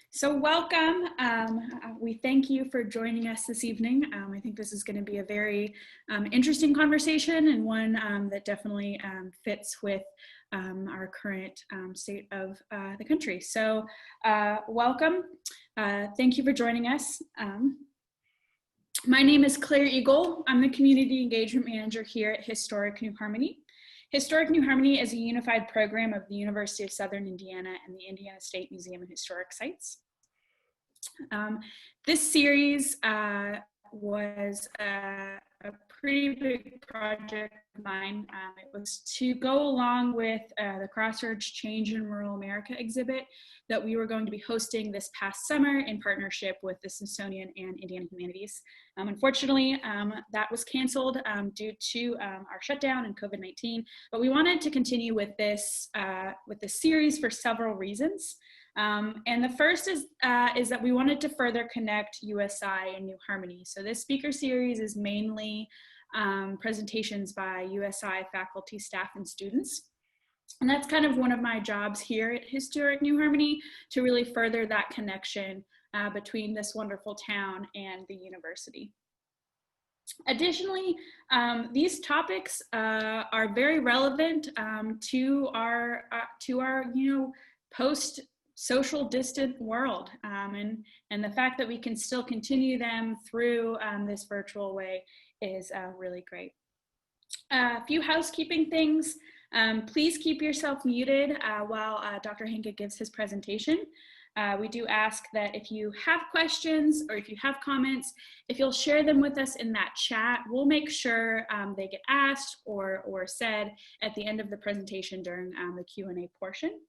So welcome. We thank you for joining us this evening. I think this is going to be a very interesting conversation and one that definitely fits with our current state of the country. So welcome. Thank you for joining us. My name is Claire Eagle. I'm the Community Engagement Manager here at Historic New Harmony. Historic New Harmony is a unified program of the University of Southern Indiana and the Indiana State Museum and Historic Sites. This series was a pretty big project of mine. It was to go along with the Crossroads Change in Rural America exhibit that we were going to be hosting this past summer in partnership with the Smithsonian and Indiana Humanities. Unfortunately, that was canceled due to our shutdown and COVID-19, but we wanted to continue with this series for several reasons. And the first is that we wanted to further connect USI and New Harmony. So this speaker series is mainly presentations by USI faculty, staff, and students. And that's kind of one of my jobs here at Historic New Harmony, to really further that connection between this wonderful town and the university. Additionally, these topics are very relevant to our post social distant world, and the fact that we can still continue them through this virtual way is really great. A few housekeeping things. Please keep yourself muted while Dr. Henke gives his presentation. We do ask that if you have questions or if you have comments, if you'll share them with us in that chat, we'll make sure they get asked or said at the end of the presentation during the Q&A portion.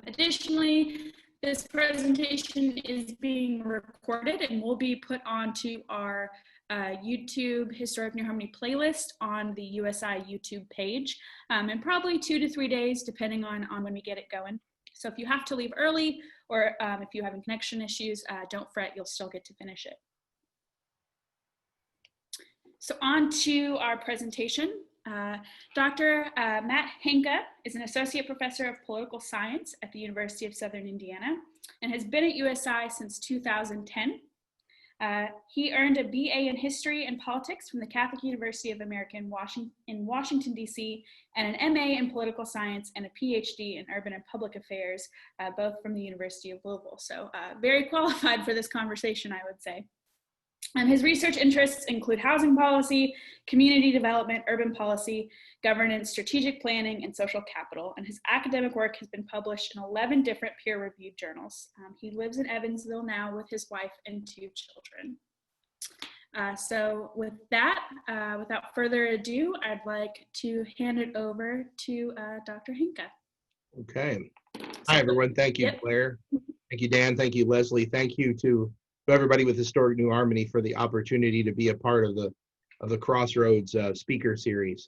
Additionally, this presentation is being recorded and will be put onto our YouTube Historic New Harmony playlist on the USI YouTube page in probably 2 to 3 days, depending on when we get it going. So if you have to leave early or if you're having connection issues, don't fret, you'll still get to finish it. So on to our presentation. Dr. Matt Henke is an associate professor of political science at the University of Southern Indiana and has been at USI since 2010. He earned a BA in history and politics from the Catholic University of America in Washington, D.C., and an MA in political science and a PhD in urban and public affairs, both from the University of Louisville. So very qualified for this conversation, I would say. His research interests include housing policy, community development, urban policy, governance, strategic planning, and social capital. And his academic work has been published in 11 different peer-reviewed journals. He lives in Evansville now with his wife and 2 children. So with that, without further ado, I'd like to hand it over to Dr. Henke. Okay. Hi, everyone. Thank you, Claire. Thank you, Dan. Thank you, Leslie. Thank you to everybody with Historic New Harmony for the opportunity to be a part of the Crossroads speaker series.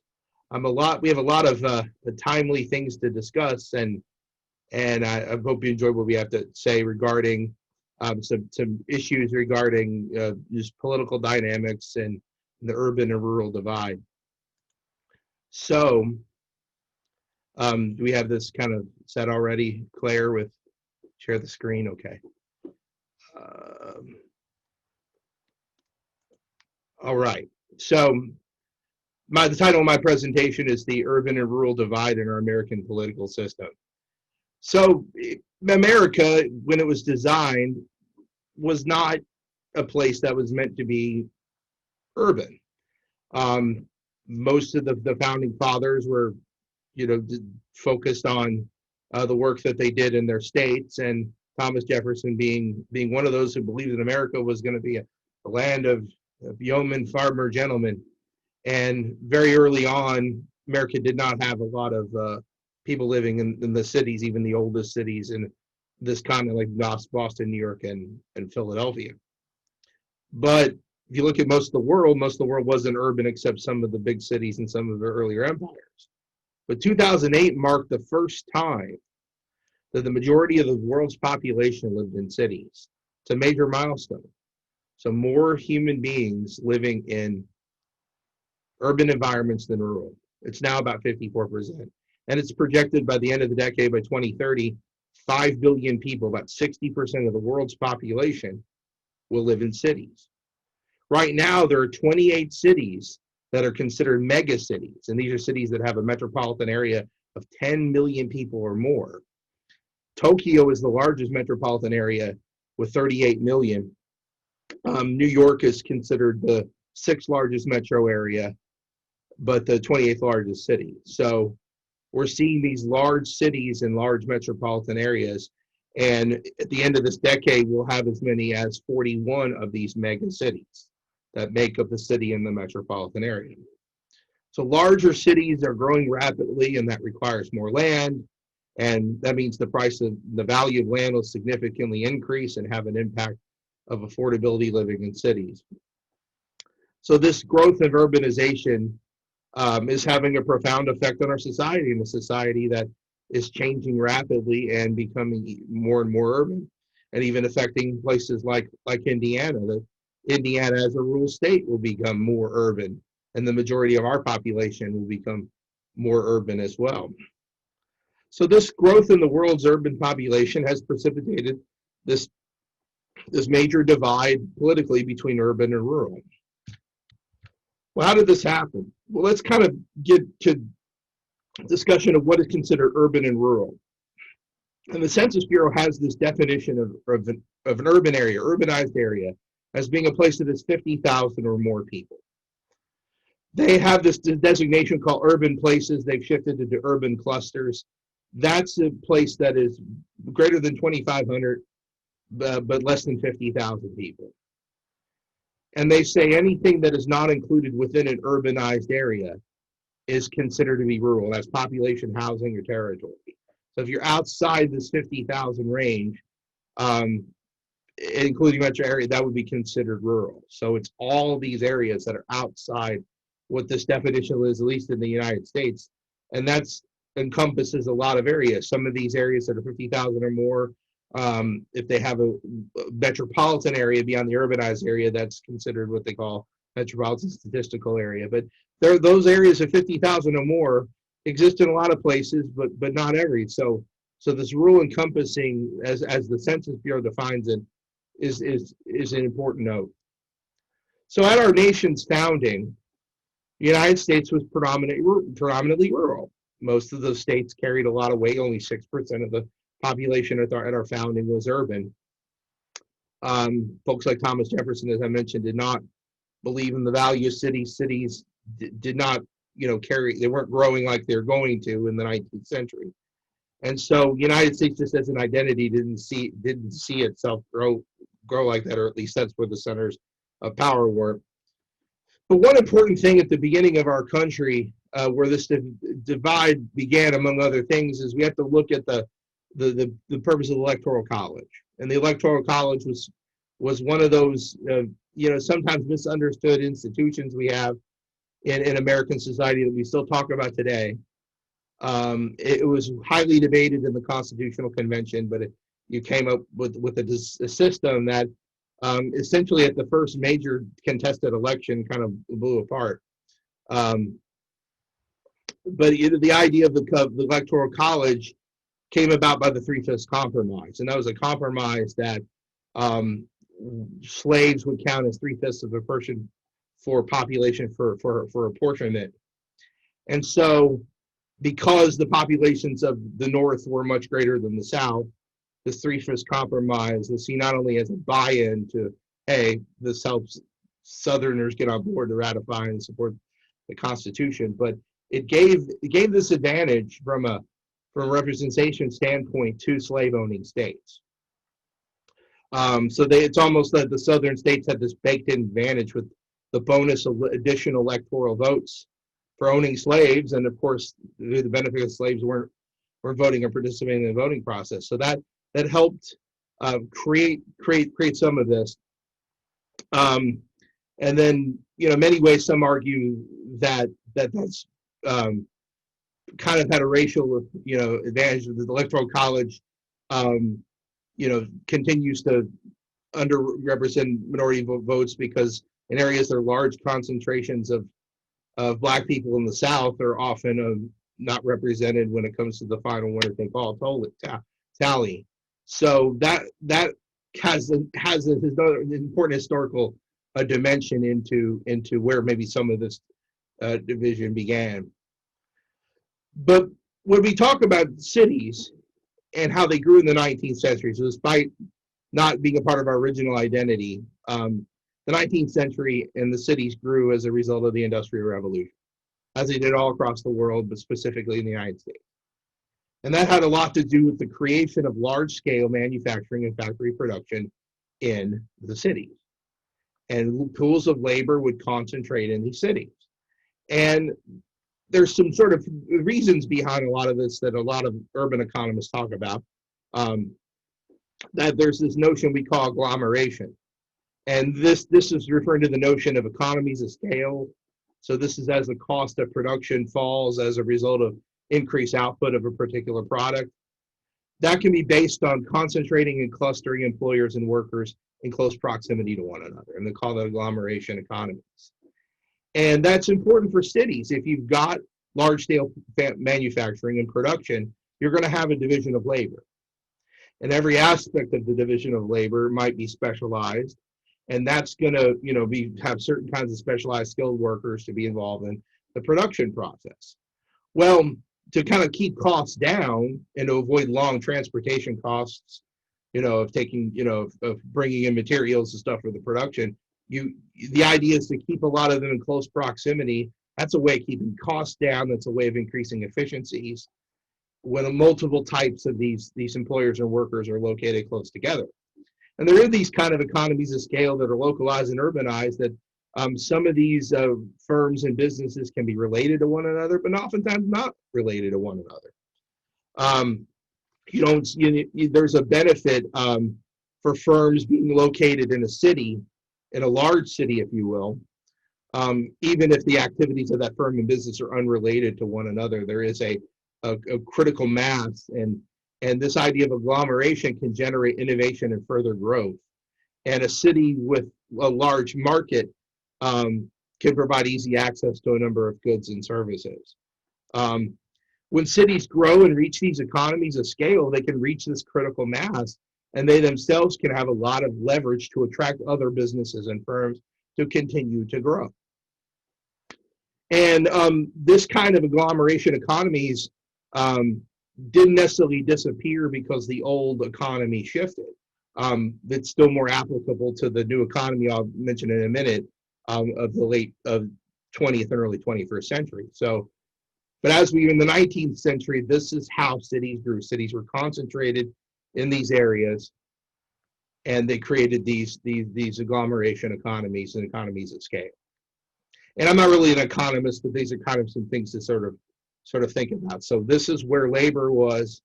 We have a lot of timely things to discuss, and I hope you enjoy what we have to say regarding some issues regarding just political dynamics and the urban and rural divide. So, do we have this kind of set already, Claire, with share the screen? Okay. All right, so the title of my presentation is The Urban and Rural Divide in Our American Political System. So America, when it was designed, was not a place that was meant to be urban. Most of the founding fathers were, focused on the work that they did in their states, and Thomas Jefferson being one of those who believed that America was going to be a land of yeomen, farmer, gentlemen. And very early on, America did not have a lot of people living in the cities, even the oldest cities in this continent, like Boston, New York, and Philadelphia. But if you look at most of the world wasn't urban except some of the big cities and some of the earlier empires. But 2008 marked the first time that the majority of the world's population lived in cities. It's a major milestone. So more human beings living in urban environments than rural. It's now about 54%. And it's projected by the end of the decade, by 2030, 5 billion people, about 60% of the world's population, will live in cities. Right now, there are 28 cities that are considered mega cities, and these are cities that have a metropolitan area of 10 million people or more. Tokyo is the largest metropolitan area with 38 million. New York is considered the 6th largest metro area, but the 28th largest city. So we're seeing these large cities and large metropolitan areas, and at the end of this decade, we'll have as many as 41 of these mega cities that make up the city and the metropolitan area. So larger cities are growing rapidly, and that requires more land, and that means the value of land will significantly increase and have an impact of affordability living in cities. So this growth of urbanization is having a profound effect on our society, and a society that is changing rapidly and becoming more and more urban, and even affecting places like Indiana. Indiana as a rural state will become more urban, and the majority of our population will become more urban as well. So this growth in the world's urban population has precipitated this major divide politically between urban and rural. Well, how did this happen? Well, let's kind of get to discussion of what is considered urban and rural. And the Census Bureau has this definition of an urban area, urbanized area, as being a place that has 50,000 or more people. They have this designation called urban places. They've shifted it to urban clusters. That's a place that is greater than 2,500, but less than 50,000 people. And they say anything that is not included within an urbanized area is considered to be rural. That's population, housing, or territory. So if you're outside this 50,000 range, including metro area, that would be considered rural. So it's all these areas that are outside what this definition is, at least in the United States. And that encompasses a lot of areas. Some of these areas that are 50,000 or more, if they have a metropolitan area beyond the urbanized area, that's considered what they call metropolitan statistical area. But those areas of 50,000 or more exist in a lot of places, but not every. So this rural encompassing, as the Census Bureau defines it, is an important note. So at our nation's founding, the United States was predominantly rural. Most of the states carried a lot of weight. Only 6% of the population at our founding was urban. Folks like Thomas Jefferson, as I mentioned, did not believe in the value of cities. Cities did not, they weren't growing like they're going to in the 19th century. And so United States, just as an identity, didn't see itself grow like that, or at least that's where the centers of power were. But one important thing at the beginning of our country, where this divide began, among other things, is we have to look at the purpose of the Electoral College. And the Electoral College was one of those sometimes misunderstood institutions we have in American society that we still talk about today. It was highly debated in the Constitutional Convention, but you came up with a system that essentially at the first major contested election kind of blew apart. But the idea of the Electoral College came about by the Three-Fifths Compromise, and that was a compromise that slaves would count as 3/5 of a person for population for apportionment. And so, because the populations of the North were much greater than the South, this Three-Fifths Compromise was seen not only as a buy-in to, hey, the Southerners get on board to ratify and support the Constitution, but it gave this advantage from a representation standpoint to slave-owning states. It's almost that the Southern states had this baked-in advantage with the bonus of additional electoral votes for owning slaves, and of course, the benefit of slaves weren't voting or participating in the voting process. So that helped create some of this. And then, many ways, some argue that's kind of had a racial, advantage. The Electoral College, continues to underrepresent minority votes because in areas there are large concentrations of Black people in the South are often not represented when it comes to the final winner-take-all Sally. So that has an important historical dimension into where maybe some of this division began. But when we talk about cities and how they grew in the 19th century, so despite not being a part of our original identity, the 19th century and the cities grew as a result of the Industrial Revolution, as they did all across the world, but specifically in the United States. And that had a lot to do with the creation of large-scale manufacturing and factory production in the cities. And pools of labor would concentrate in these cities. And there's some sort of reasons behind a lot of this that a lot of urban economists talk about. That there's this notion we call agglomeration. And this is referring to the notion of economies of scale. So this is as the cost of production falls as a result of increased output of a particular product. That can be based on concentrating and clustering employers and workers in close proximity to one another, and they call that agglomeration economies. And that's important for cities. If you've got large-scale manufacturing and production, you're going to have a division of labor. And every aspect of the division of labor might be specialized, and that's going to, have certain kinds of specialized skilled workers to be involved in the production process. Well, to kind of keep costs down and to avoid long transportation costs, of taking, of bringing in materials and stuff for the production, the idea is to keep a lot of them in close proximity. That's a way of keeping costs down. That's a way of increasing efficiencies when multiple types of these employers and workers are located close together. And there are these kind of economies of scale that are localized and urbanized that some of these firms and businesses can be related to one another, but oftentimes not related to one another. There's a benefit for firms being located in a city, in a large city, if you will. Even if the activities of that firm and business are unrelated to one another, there is a critical mass, and this idea of agglomeration can generate innovation and further growth. And a city with a large market can provide easy access to a number of goods and services. When cities grow and reach these economies of scale, they can reach this critical mass, and they themselves can have a lot of leverage to attract other businesses and firms to continue to grow. And this kind of agglomeration economies didn't necessarily disappear because the old economy shifted. It's still more applicable to the new economy I'll mention in a minute of the late 20th and early 21st century. So, but as we in the 19th century, this is how cities grew. Cities were concentrated in these areas, and they created these agglomeration economies and economies of scale. And I'm not really an economist, but these are kind of some things to sort of think about. So this is where labor was,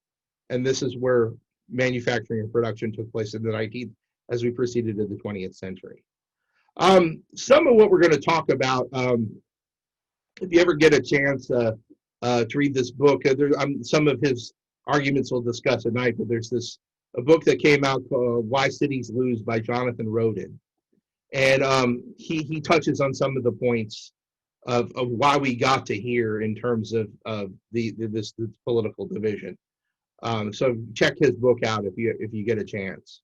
and this is where manufacturing and production took place in the 19th as we proceeded to the 20th century. Some of what we're going to talk about, if you ever get a chance to read this book, some of his arguments we'll discuss tonight, but there's a book that came out called Why Cities Lose by Jonathan Roden. And he touches on some of the points of why we got to here in terms of this political division. So check his book out if you get a chance.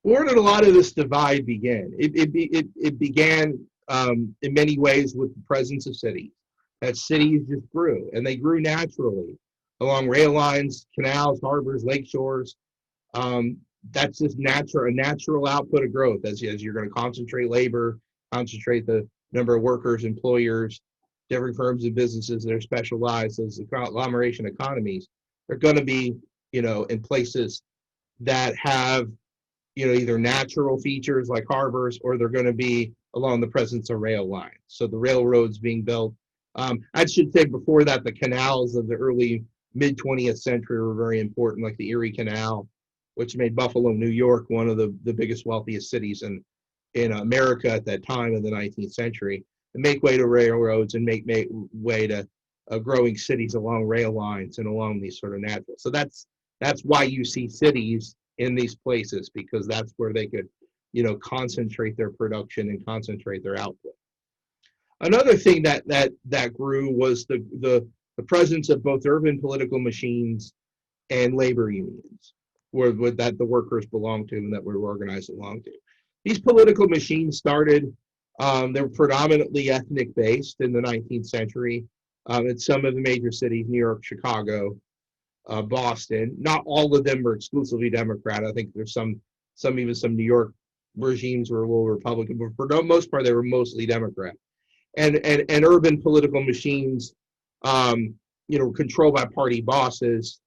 Where did a lot of this divide begin? It began in many ways with the presence of cities. That cities just grew, and they grew naturally along rail lines, canals, harbors, lake shores. That's just a natural output of growth as you're going to concentrate labor, concentrate the number of workers, employers, different firms and businesses that are specialized as agglomeration economies. They're going to be, in places that have, either natural features like harbors, or they're going to be along the presence of rail lines. So the railroads being built. I should say before that, the canals of the early mid 20th century were very important, like the Erie Canal, which made Buffalo, New York, one of the biggest, wealthiest cities in America at that time in the 19th century, and make way to railroads and make way to growing cities along rail lines and along these sort of natural. So that's why you see cities in these places, because that's where they could, concentrate their production and concentrate their output. Another thing that grew was the presence of both urban political machines and labor unions that the workers belonged to and that were organized along to. These political machines started, they were predominantly ethnic based in the 19th century in some of the major cities, New York, Chicago, Boston. Not all of them were exclusively Democrat. I think there's some even some New York regimes were a little Republican, but for the most part, they were mostly Democrat. And urban political machines, controlled by party bosses.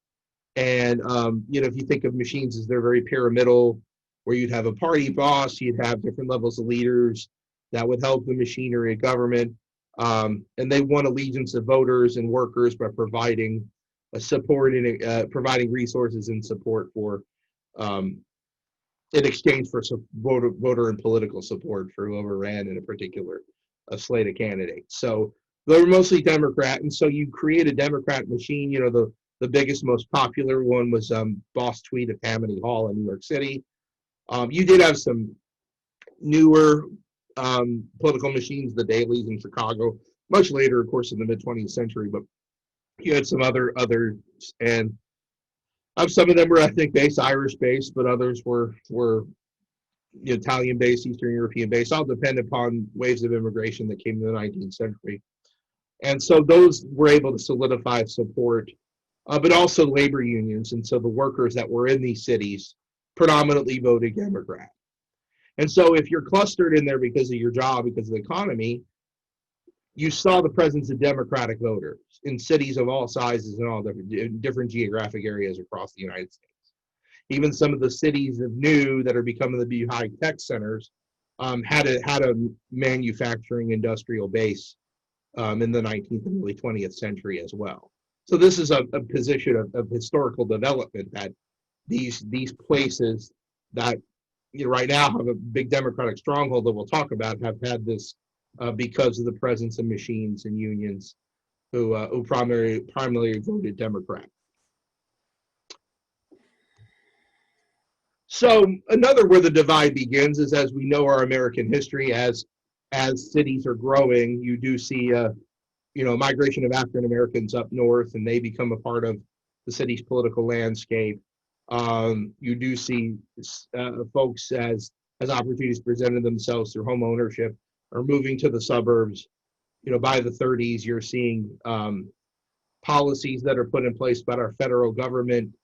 And if you think of machines as they're very pyramidal, where you'd have a party boss, you'd have different levels of leaders that would help the machinery of government. And they won allegiance of voters and workers by providing support and providing resources and support for in exchange for voter and political support for whoever ran in a particular slate of candidates. So they were mostly Democrat, and so you create a Democrat machine. The biggest, most popular one was Boss Tweed of Tammany Hall in New York City. You did have some newer political machines, the dailies in Chicago, much later, of course, in the mid-20th century, but you had some others, and some of them were ethnic-based, Irish-based, but others were Italian-based, Eastern European-based, all depend upon waves of immigration that came in the 19th century. And so those were able to solidify support, but also labor unions. And so the workers that were in these cities predominantly voted Democrat. And so if you're clustered in there because of your job, because of the economy, you saw the presence of Democratic voters in cities of all sizes and all different geographic areas across the United States. Even some of the cities of new that are becoming the high tech centers had a manufacturing industrial base in the 19th and early 20th century as well. So this is a position of historical development that these places that right now have a big Democratic stronghold that we'll talk about have had this because of the presence of machines and unions who primarily voted Democrat. So another where the divide begins is, as we know our American history, as cities are growing, you do see migration of African Americans up north, and they become a part of the city's political landscape. You do see folks as opportunities presented themselves through home ownership or moving to the suburbs. By the 30s, you're seeing policies that are put in place by our federal government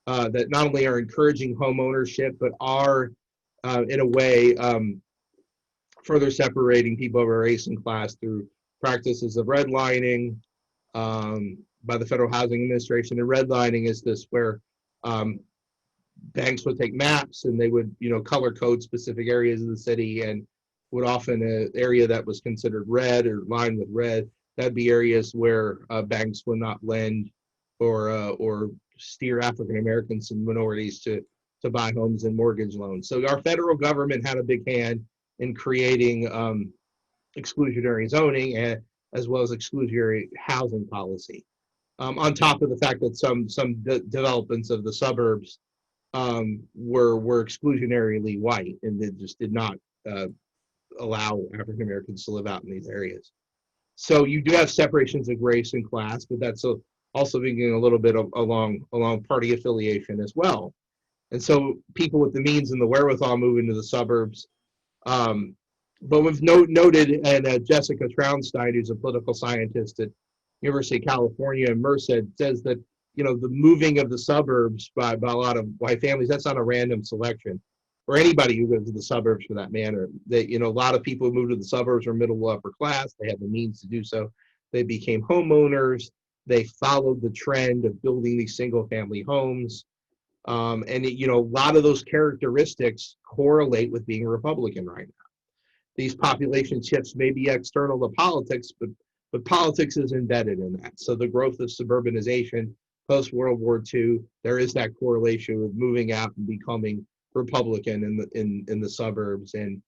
that not only are encouraging home ownership, but are in a way further separating people of race and class through practices of redlining by the Federal Housing Administration. And redlining is this where banks would take maps and they would color code specific areas of the city, and would often an area that was considered red or lined with red, that'd be areas where banks would not lend or steer African Americans and minorities to buy homes and mortgage loans. So our federal government had a big hand in creating exclusionary zoning as well as exclusionary housing policy. On top of the fact that some developments of the suburbs were exclusionarily white, and they just did not allow African Americans to live out in these areas. So you do have separations of race and class, but that's also being a little bit along party affiliation as well. And so people with the means and the wherewithal move into the suburbs. But we've noted, and Jessica Traunstein, who's a political scientist at University of California in Merced, says that the moving of the suburbs by a lot of white families, that's not a random selection, or anybody who goes to the suburbs for that matter. That a lot of people who moved to the suburbs are middle upper class. They had the means to do so. They became homeowners. They followed the trend of building these single family homes. And a lot of those characteristics correlate with being a Republican right now. These population shifts may be external to politics, but politics is embedded in that. So the growth of suburbanization post World War II, there is that correlation with moving out and becoming Republican in the suburbs and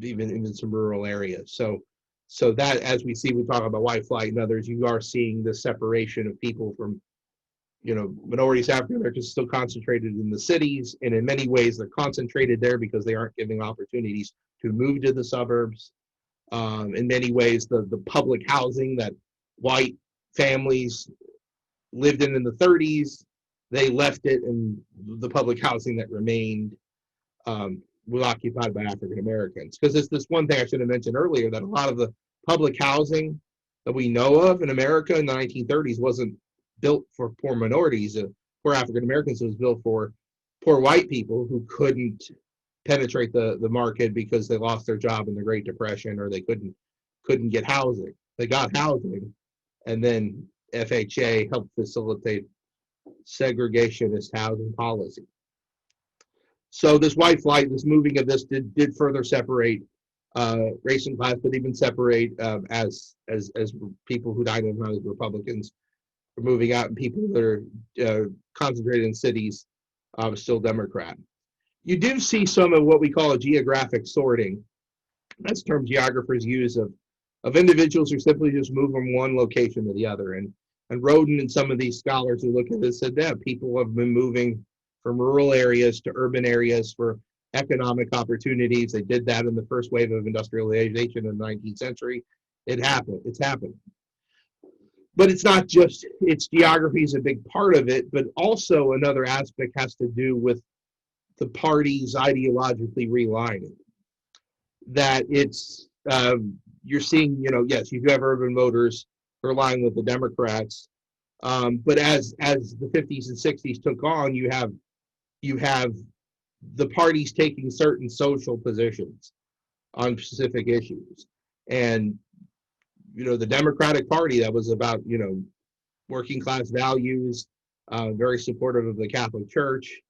even in some rural areas. So that, as we talk about white flight and others, you are seeing the separation of people from minorities, African Americans, still concentrated in the cities, and in many ways they're concentrated there because they aren't giving opportunities to move to the suburbs. In many ways, the public housing that white families lived in the 30s. They left it, and the public housing that remained was occupied by African Americans. Because it's this one thing I should have mentioned earlier, that a lot of the public housing that we know of in America in the 1930s wasn't built for poor minorities, poor African Americans. It was built for poor white people who couldn't penetrate the market because they lost their job in the Great Depression, or they couldn't get housing. They got housing, and then FHA helped facilitate segregationist housing policy. So this white flight, this moving of this did further separate race and class, but even separate as people who identify as Republicans are moving out, and people that are concentrated in cities still Democrat. You do see some of what we call a geographic sorting. That's a term geographers use of individuals who simply just move from one location to the other. And Roden and some of these scholars who look at this said that people have been moving from rural areas to urban areas for economic opportunities. They did that in the first wave of industrialization in the 19th century. It happened. It's happened. But it's not just, geography is a big part of it, but also another aspect has to do with the parties ideologically realigning. That it's, you're seeing, yes, you do have urban voters who are aligned with the Democrats, but as the 50s and 60s took on, you have the parties taking certain social positions on specific issues. And the Democratic Party, that was about working class values, very supportive of the Catholic Church.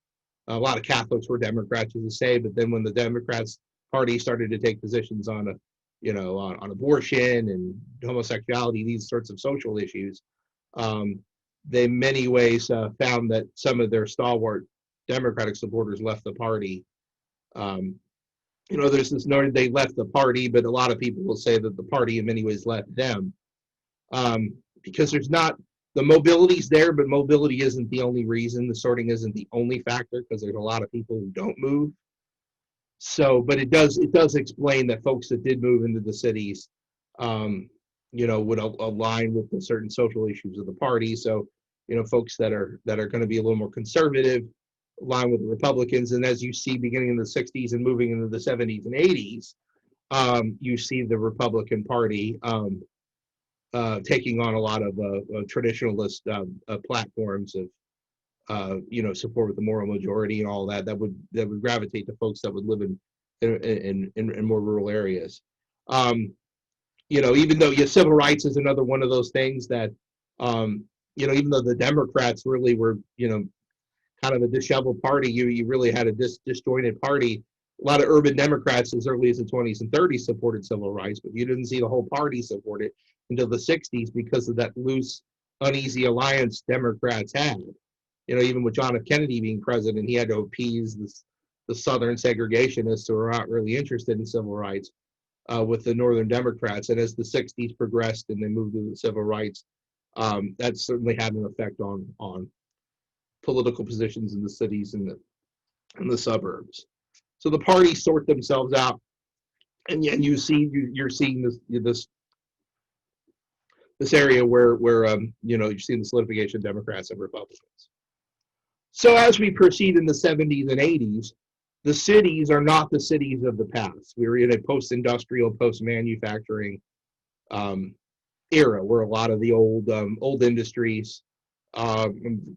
A lot of Catholics were Democrats, as you say, but then when the Democrats Party started to take positions on on abortion and homosexuality, these sorts of social issues, they in many ways found that some of their stalwart Democratic supporters left the party. There's this notion they left the party, but a lot of people will say that the party in many ways left them, because there's not, the mobility's there, but mobility isn't the only reason. The sorting isn't the only factor, because there's a lot of people who don't move. So, but it does explain that folks that did move into the cities, would align with the certain social issues of the party. So, folks that are going to be a little more conservative align with the Republicans. And as you see, beginning in the 60s and moving into the 70s and 80s, you see the Republican Party taking on a lot of traditionalist platforms of support with the moral majority and all that. That would gravitate to folks that would live in more rural areas. Even though civil rights is another one of those things that even though the Democrats really were kind of a disheveled party, you really had a disjointed party. A lot of urban Democrats as early as the 20s and 30s supported civil rights, but you didn't see the whole party support it until the 60s because of that loose, uneasy alliance Democrats had. Even with John F. Kennedy being president, he had to appease the Southern segregationists who were not really interested in civil rights with the Northern Democrats. And as the 60s progressed and they moved to the civil rights, that certainly had an effect on political positions in the cities and the suburbs. So the parties sort themselves out, and you're seeing this area where you're seeing the solidification of Democrats and Republicans. So as we proceed in the 70s and 80s, the cities are not the cities of the past. We're in a post-industrial, post-manufacturing era where a lot of the old industries, a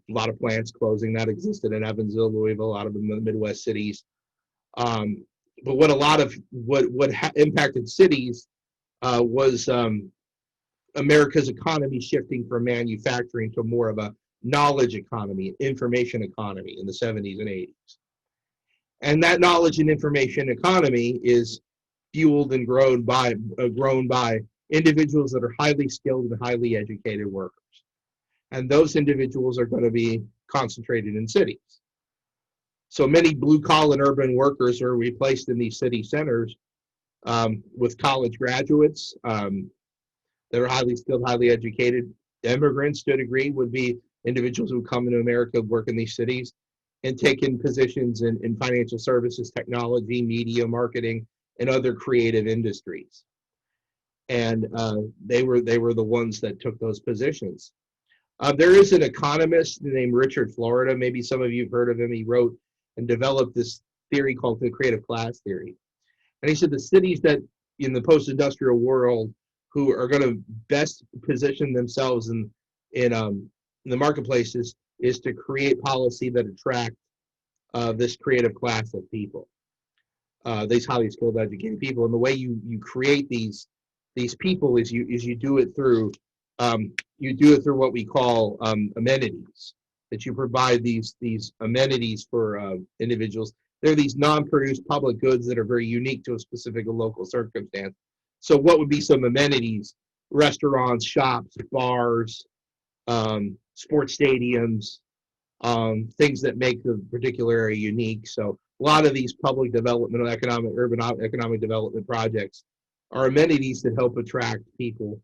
lot of plants closing that existed in Evansville, Louisville, a lot of them in the Midwest cities. But what impacted cities was America's economy shifting from manufacturing to more of a knowledge economy, information economy in the 70s and 80s. And that knowledge and information economy is fueled and grown by individuals that are highly skilled and highly educated workers. And those individuals are going to be concentrated in cities. So many blue-collar urban workers are replaced in these city centers with college graduates that are highly skilled, highly educated. Immigrants, to a degree, would be individuals who come into America, work in these cities, and take in positions in financial services, technology, media, marketing, and other creative industries. And they were the ones that took those positions. There is an economist named Richard Florida. Maybe some of you have heard of him. He wrote and developed this theory called the creative class theory. And he said the cities that in the post-industrial world who are going to best position themselves in the marketplaces is to create policy that attract this creative class of people, these highly skilled, educated people. And the way you create these people is you do it through what we call amenities. That you provide these amenities for individuals. They're these non-produced public goods that are very unique to a specific local circumstance. So what would be some amenities? Restaurants, shops, bars, sports stadiums, things that make the particular area unique. So a lot of these public development, urban economic development projects are amenities that help attract people.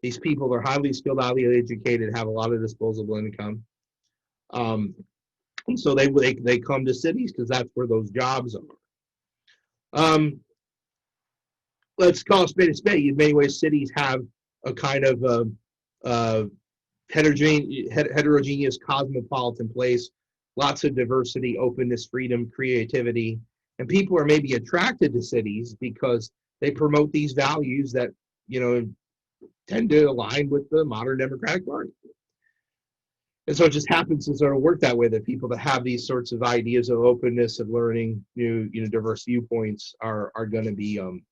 These people are highly skilled, highly educated, have a lot of disposable income. And so they come to cities because that's where those jobs are. Let's call a spade a spade. In many ways, cities have a kind of heterogeneous cosmopolitan place, lots of diversity, openness, freedom, creativity, and people are maybe attracted to cities because they promote these values that tend to align with the modern Democratic Party. And so it just happens to sort of work that way, that people that have these sorts of ideas of openness, of learning, new, diverse viewpoints are going to move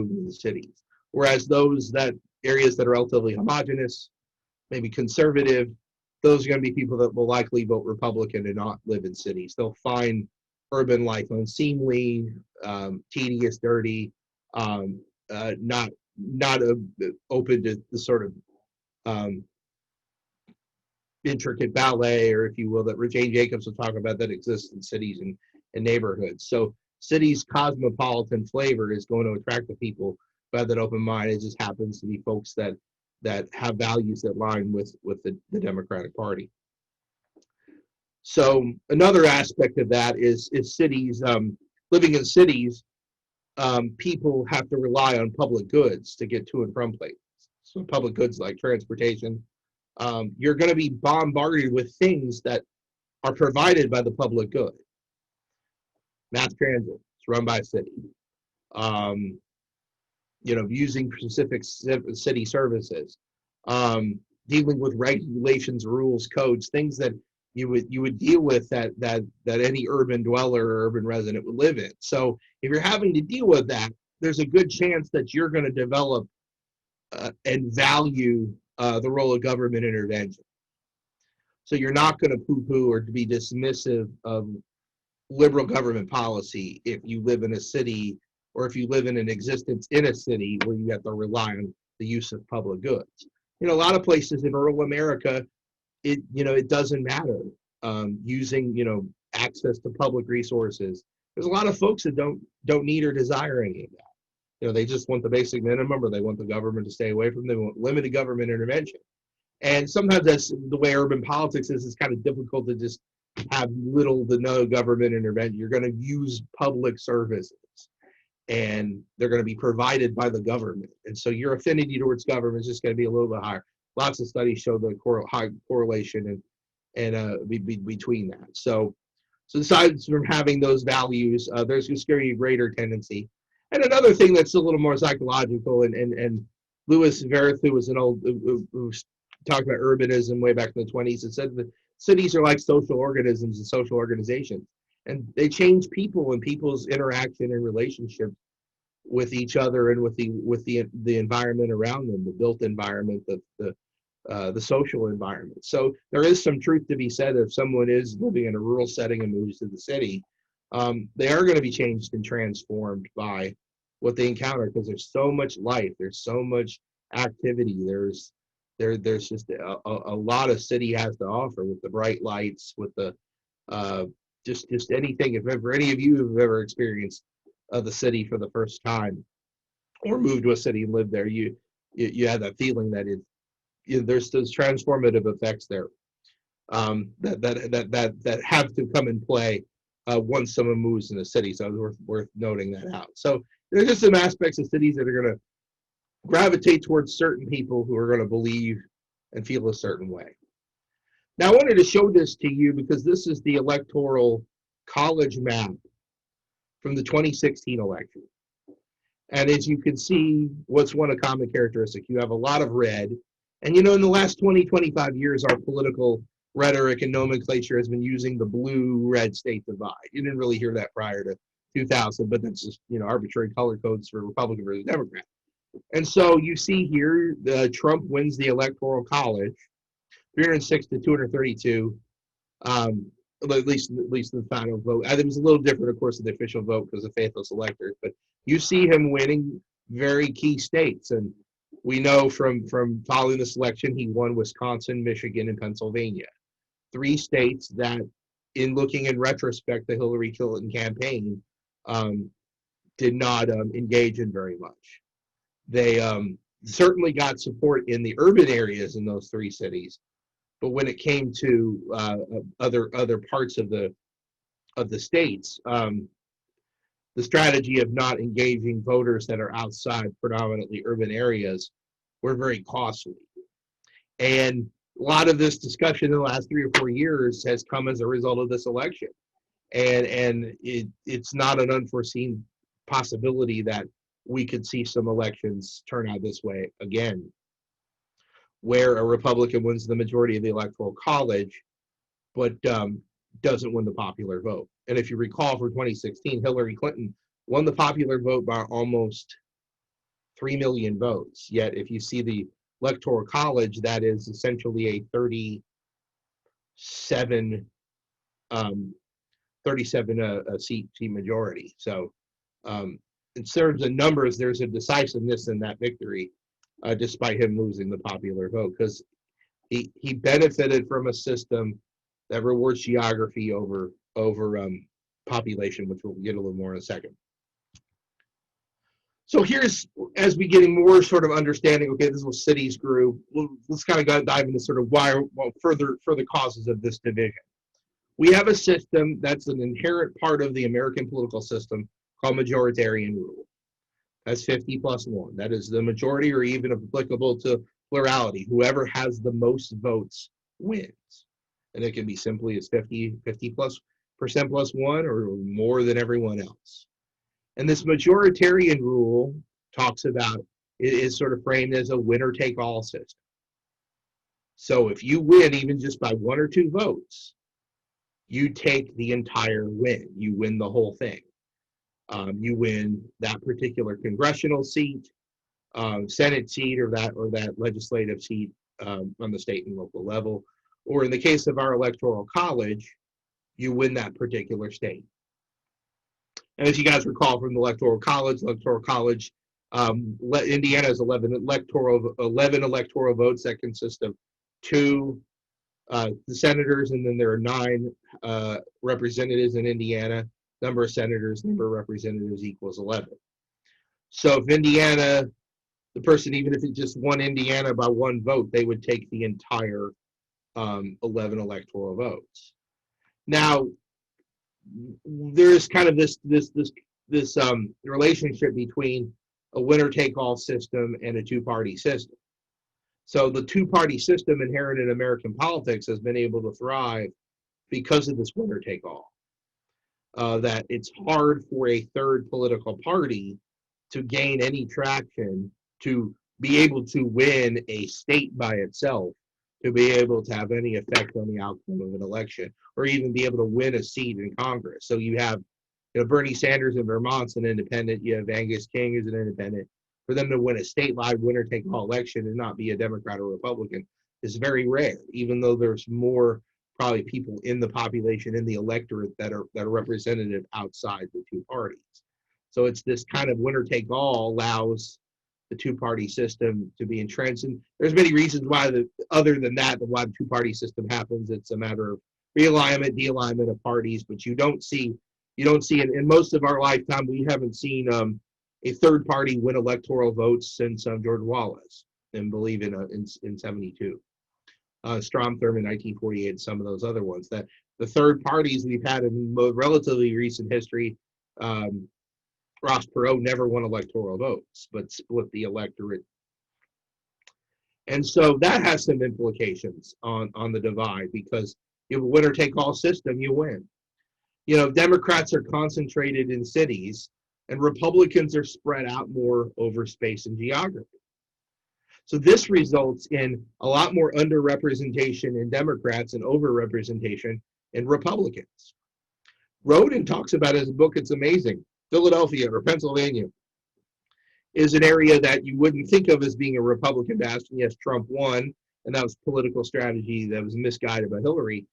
into the cities. Whereas areas that are relatively homogenous, maybe conservative, those are going to be people that will likely vote Republican and not live in cities. They'll find urban life unseemly, tedious, dirty, not open to the sort of intricate ballet, or if you will, that Jane Jacobs will talk about, that exists in cities and neighborhoods. So cities' cosmopolitan flavor is going to attract the people who have that open mind. It just happens to be folks that have values that align with the Democratic Party. So another aspect of that is cities, living in cities, people have to rely on public goods to get to and from places. So public goods like transportation, you're going to be bombarded with things that are provided by the public good. Mass transit, it's run by a city. Using specific city services, dealing with regulations, rules, codes, things that you would deal with that any urban dweller or urban resident would live in. So if you're having to deal with that, there's a good chance that you're going to develop and value the role of government intervention. So you're not going to poo-poo or to be dismissive of liberal government policy if you live in a city, or if you live in an existence in a city where you have to rely on the use of public goods. A lot of places in rural America, it doesn't matter using access to public resources. There's a lot of folks that don't need or desire any of that. They just want the basic minimum, or they want the government to stay away from them. They want limited government intervention. And sometimes that's the way urban politics is. It's kind of difficult to just have little to no government intervention. You're going to use public services, and they're going to be provided by the government. And so your affinity towards government is just going to be a little bit higher. Lots of studies show the high correlation and between that. So aside from having those values, there's going to be a greater tendency. And another thing that's a little more psychological, and Louis Verthu was who talked about urbanism way back in the 20s, and said that cities are like social organisms and social organizations, and they change people and people's interaction and relationships with each other and with the environment around them, the built environment, the social environment. So there is some truth to be said. If someone is living in a rural setting and moves to the city, they are going to be changed and transformed by what they encounter, because there's so much life, there's so much activity, there's just a lot of city has to offer, with the bright lights, with the just anything. If ever any of you have ever experienced the city for the first time, or moved to a city and lived there, you have that feeling that there's those transformative effects there that have to come in play once someone moves in a city. So it's worth noting that out. So there's just some aspects of cities that are going to gravitate towards certain people who are going to believe and feel a certain way. Now, I wanted to show this to you because this is the Electoral College map from the 2016 election. And as you can see, what's one common characteristic? You have a lot of red. And in the last 20, 25 years, our political rhetoric and nomenclature has been using the blue-red state divide. You didn't really hear that prior to 2000, but that's just, arbitrary color codes for Republican versus Democrat. And so you see here, Trump wins the Electoral College, 306 to 232, at least the final vote. It was a little different, of course, in the official vote because of faithless electors, but you see him winning very key states. And we know from following this election, he won Wisconsin, Michigan, and Pennsylvania. 3 states that, in looking in retrospect, the Hillary Clinton campaign did not engage in very much. They certainly got support in the urban areas in those 3 cities, but when it came to other parts of the states, the strategy of not engaging voters that are outside predominantly urban areas were very costly. And a lot of this discussion in the last 3 or 4 years has come as a result of this election. And it's not an unforeseen possibility that we could see some elections turn out this way again, where a Republican wins the majority of the Electoral College, but doesn't win the popular vote. And if you recall from 2016, Hillary Clinton won the popular vote by almost 3 million votes. Yet if you see the Electoral College, that is essentially a 37 seat majority. So in terms of numbers, there's a decisiveness in that victory, despite him losing the popular vote, because he benefited from a system that rewards geography over population, which we'll get a little more in a second. So here's, as we getting more sort of understanding, okay, this little cities grew, let's kind of dive into sort of further causes of this division. We have a system that's an inherent part of the American political system called majoritarian rule. That's 50 plus 1. That is the majority, or even applicable to plurality. Whoever has the most votes wins. And it can be simply as 50% plus 1 or more than everyone else. And this majoritarian rule talks about, it is sort of framed as a winner-take-all system. So if you win even just by 1 or 2 votes, you take the entire win. You win the whole thing. You win that particular congressional seat, Senate seat, or that legislative seat on the state and local level. Or in the case of our Electoral College, you win that particular state. And as you guys recall from the Electoral College, Indiana has 11 electoral votes that consist of 2 the senators, and then there are 9 representatives in Indiana. Number of senators, number of representatives equals 11. So if Indiana, the person, even if it just won Indiana by 1 vote, they would take the entire 11 electoral votes. Now, there's kind of this relationship between a winner-take-all system and a 2-party system. So the 2-party system inherent in American politics has been able to thrive because of this winner-take-all. That it's hard for a third political party to gain any traction, to be able to win a state by itself, to be able to have any effect on the outcome of an election, or even be able to win a seat in Congress. So you have, Bernie Sanders in Vermont's an independent. You have Angus King as an independent. For them to win a statewide winner-take-all election and not be a Democrat or Republican is very rare, even though there's more probably people in the population, in the electorate, that are representative outside the 2 parties. So it's this kind of winner-take-all allows the 2-party system to be entrenched. And there's many reasons why, other than that, why the 2-party system happens. It's a matter of realignment, de-alignment of parties, but you don't see in most of our lifetime, we haven't seen a third party win electoral votes since George Wallace, and believe in 72. Strom Thurmond, 1948, some of those other ones. That the third parties we've had in relatively recent history, Ross Perot never won electoral votes, but split the electorate. And so that has some implications on the divide, because you have a winner take all system, you win. You know, Democrats are concentrated in cities and Republicans are spread out more over space and geography. So this results in a lot more underrepresentation in Democrats and overrepresentation in Republicans. Roden talks about in his book, it's amazing. Philadelphia or Pennsylvania is an area that you wouldn't think of as being a Republican bastion. Yes, Trump won, and that was political strategy that was misguided by Hillary.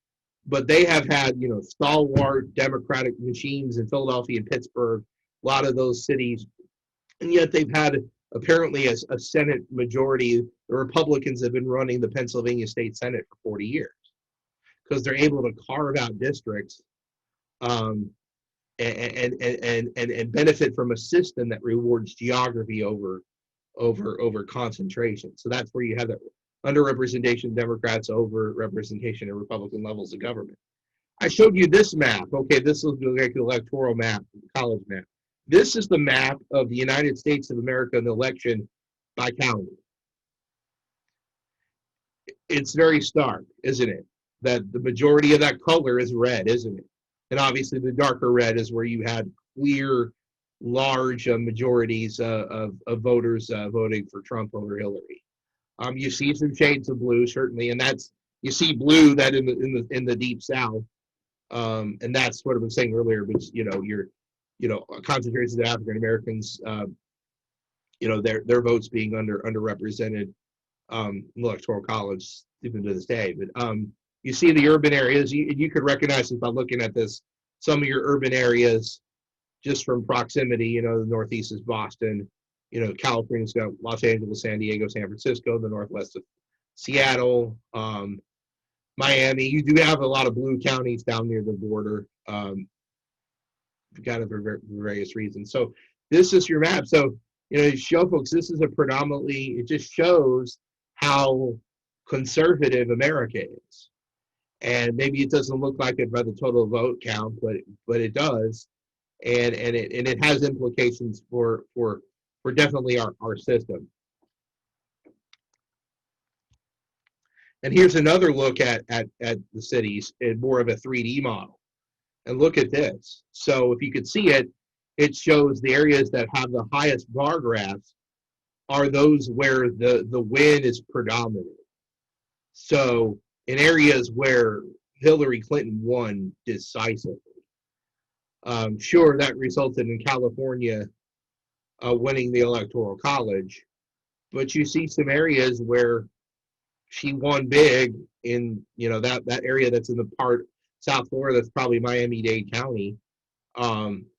But they have had, you know, stalwart Democratic machines in Philadelphia and Pittsburgh, a lot of those cities, and yet they've had apparently a Senate majority. The Republicans have been running the Pennsylvania State Senate for 40 years because they're able to carve out districts and benefit from a system that rewards geography over concentration. So that's where you have that underrepresentation of Democrats, over representation in Republican levels of government. I showed you this map. Okay, this looks like the electoral map, the college map. This is the map of the United States of America in the election by county. It's very stark, isn't it? That the majority of that color is red, isn't it? And obviously the darker red is where you had clear, large majorities of voters voting for Trump over Hillary. You see some shades of blue, certainly, and that's, you see blue that in the deep South, and that's what I was saying earlier. But concentrations of African Americans, their votes being underrepresented in the Electoral College even to this day. But you see the urban areas. You could recognize this by looking at this. Some of your urban areas, just from proximity. You know, the Northeast is Boston. You know, California's got Los Angeles, San Diego, San Francisco, the Northwest of Seattle, Miami. You do have a lot of blue counties down near the border, kind of for various reasons. So this is your map. So, you show folks, this is it just shows how conservative America is. And maybe it doesn't look like it by the total vote count, but it does. And it has implications for definitely our system. And here's another look at the cities in more of a 3D model. And look at this. So if you could see it, it shows the areas that have the highest bar graphs are those where the win is predominant. So in areas where Hillary Clinton won decisively, sure, that resulted in California winning the Electoral College, but you see some areas where she won big in, that area that's in the part South Florida, that's probably Miami-Dade County.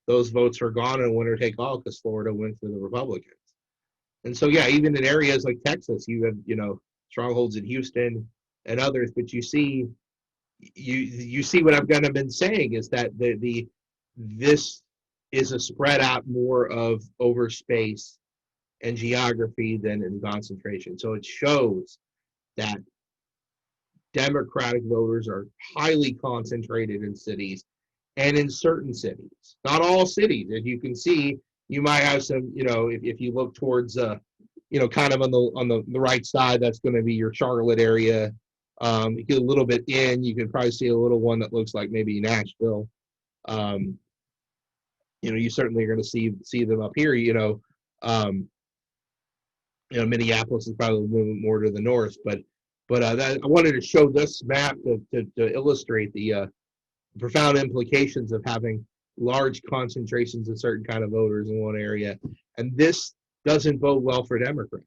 Those votes are gone and winner take all because Florida went for the Republicans. And so, yeah, even in areas like Texas, you have, strongholds in Houston and others, but you see what I've kind of been saying is that this is a spread out more of over space and geography than in concentration. So it shows that Democratic voters are highly concentrated in cities and in certain cities. Not all cities. As you can see, you might have some, if you look towards, kind of on the right side, that's going to be your Charlotte area. You get a little bit in, you can probably see a little one that looks like maybe Nashville. You certainly are going to see them up here. Minneapolis is probably a little bit more to the north, but I wanted to show this map to illustrate the profound implications of having large concentrations of certain kind of voters in one area, and this doesn't bode well for Democrats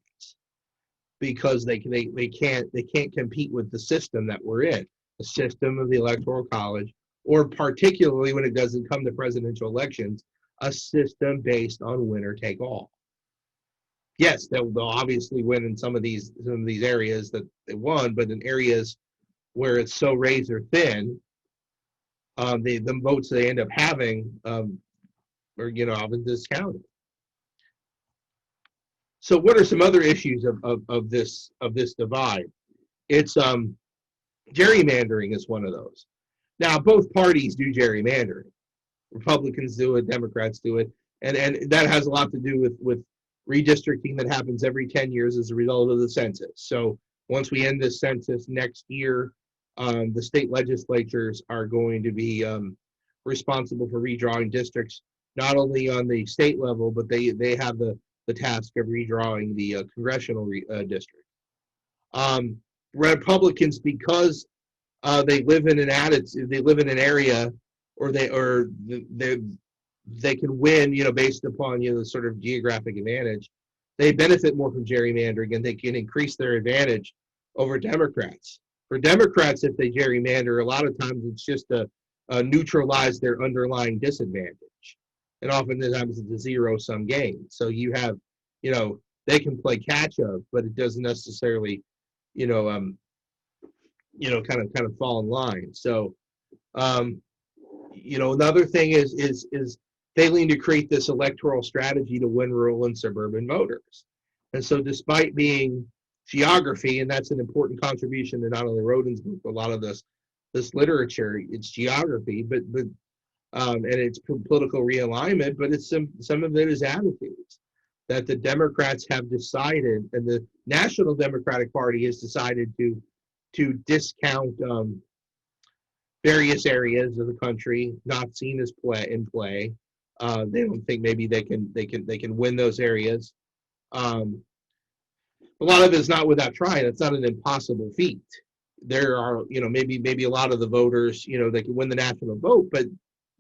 because they can't compete with the system that we're in, the system of the Electoral College, or particularly when it doesn't come to presidential elections, a system based on winner take all. Yes, they'll obviously win in some of these areas that they won, but in areas where it's so razor thin, the votes they end up having are often discounted. So what are some other issues of this divide? It's gerrymandering is one of those. Now both parties do gerrymandering. Republicans do it, Democrats do it, and that has a lot to do with redistricting that happens every 10 years as a result of the census. So once we end this census next year, the state legislatures are going to be responsible for redrawing districts, not only on the state level, but they have the task of redrawing the congressional district. Republicans, because they live in an attitude, they live in an area, or they can win, based upon the sort of geographic advantage. They benefit more from gerrymandering, and they can increase their advantage over Democrats. For Democrats, if they gerrymander, a lot of times it's just to neutralize their underlying disadvantage, and oftentimes it's a zero-sum game. So you have, they can play catch-up, but it doesn't necessarily, kind of fall in line. So, another thing is failing to create this electoral strategy to win rural and suburban voters. And so, despite being geography, and that's an important contribution to not only Rodin's book, but a lot of this literature, it's geography, but and it's political realignment, but it's some of it is attitudes that the Democrats have decided, and the National Democratic Party has decided to discount various areas of the country not seen as in play. They don't think maybe they can win those areas. A lot of it is not without trying. It's not an impossible feat. There are, maybe a lot of the voters, they can win the national vote, but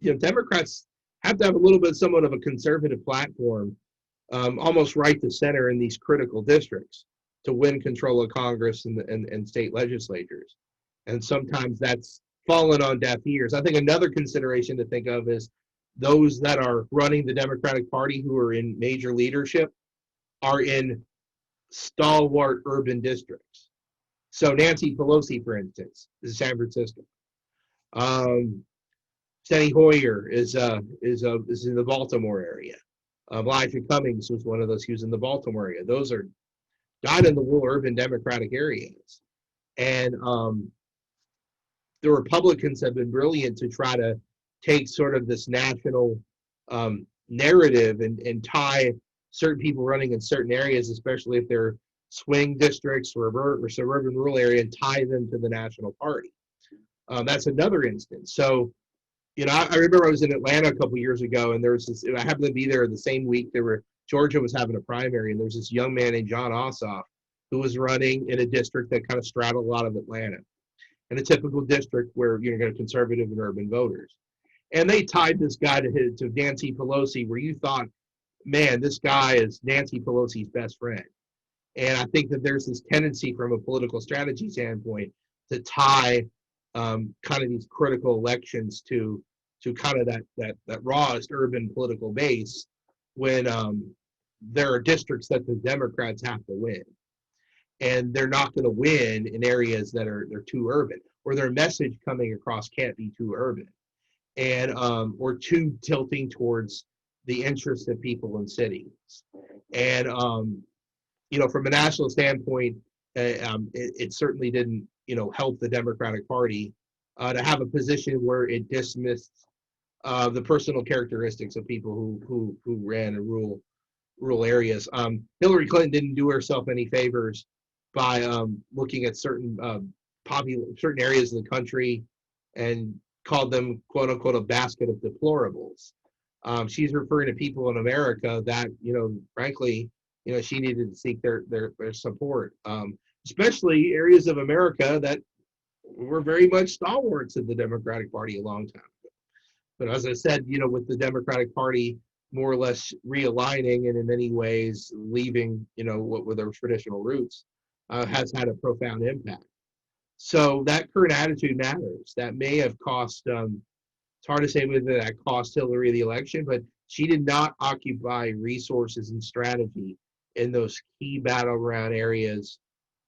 Democrats have to have a little bit, somewhat of a conservative platform, almost right to center in these critical districts to win control of Congress and state legislatures. And sometimes that's fallen on deaf ears. I think another consideration to think of is those that are running the Democratic Party who are in major leadership are in stalwart urban districts. So Nancy Pelosi, for instance, is San Francisco. Steny Hoyer is in the Baltimore area. Elijah Cummings was one of those. He was in the Baltimore area. Those are not in the rural urban Democratic areas. And the Republicans have been brilliant to try to take sort of this national narrative and tie certain people running in certain areas, especially if they're swing districts or suburban rural area, and tie them to the national party. That's another instance. So, I remember I was in Atlanta a couple years ago, and there was this. I happened to be there the same week. Georgia was having a primary, and there was this young man named Jon Ossoff who was running in a district that kind of straddled a lot of Atlanta, in a typical district where you're going to conservative and urban voters. And they tied this guy to Nancy Pelosi, where you thought, man, this guy is Nancy Pelosi's best friend. And I think that there's this tendency from a political strategy standpoint to tie kind of these critical elections to kind of that rawest urban political base, when there are districts that the Democrats have to win. And they're not going to win in areas that they're too urban, or their message coming across can't be too urban, and or too tilting towards the interests of people in cities. And from a national standpoint, it certainly didn't help the Democratic Party to have a position where it dismissed the personal characteristics of people who ran in rural areas. Hillary Clinton didn't do herself any favors by looking at certain areas of the country and called them, quote unquote, a basket of deplorables. She's referring to people in America that, frankly, she needed to seek their support, especially areas of America that were very much stalwarts of the Democratic Party a long time ago. But as I said, with the Democratic Party more or less realigning and in many ways leaving, what were their traditional roots, has had a profound impact. So that current attitude matters. That may have cost, it's hard to say whether that cost Hillary the election, but she did not occupy resources and strategy in those key battleground areas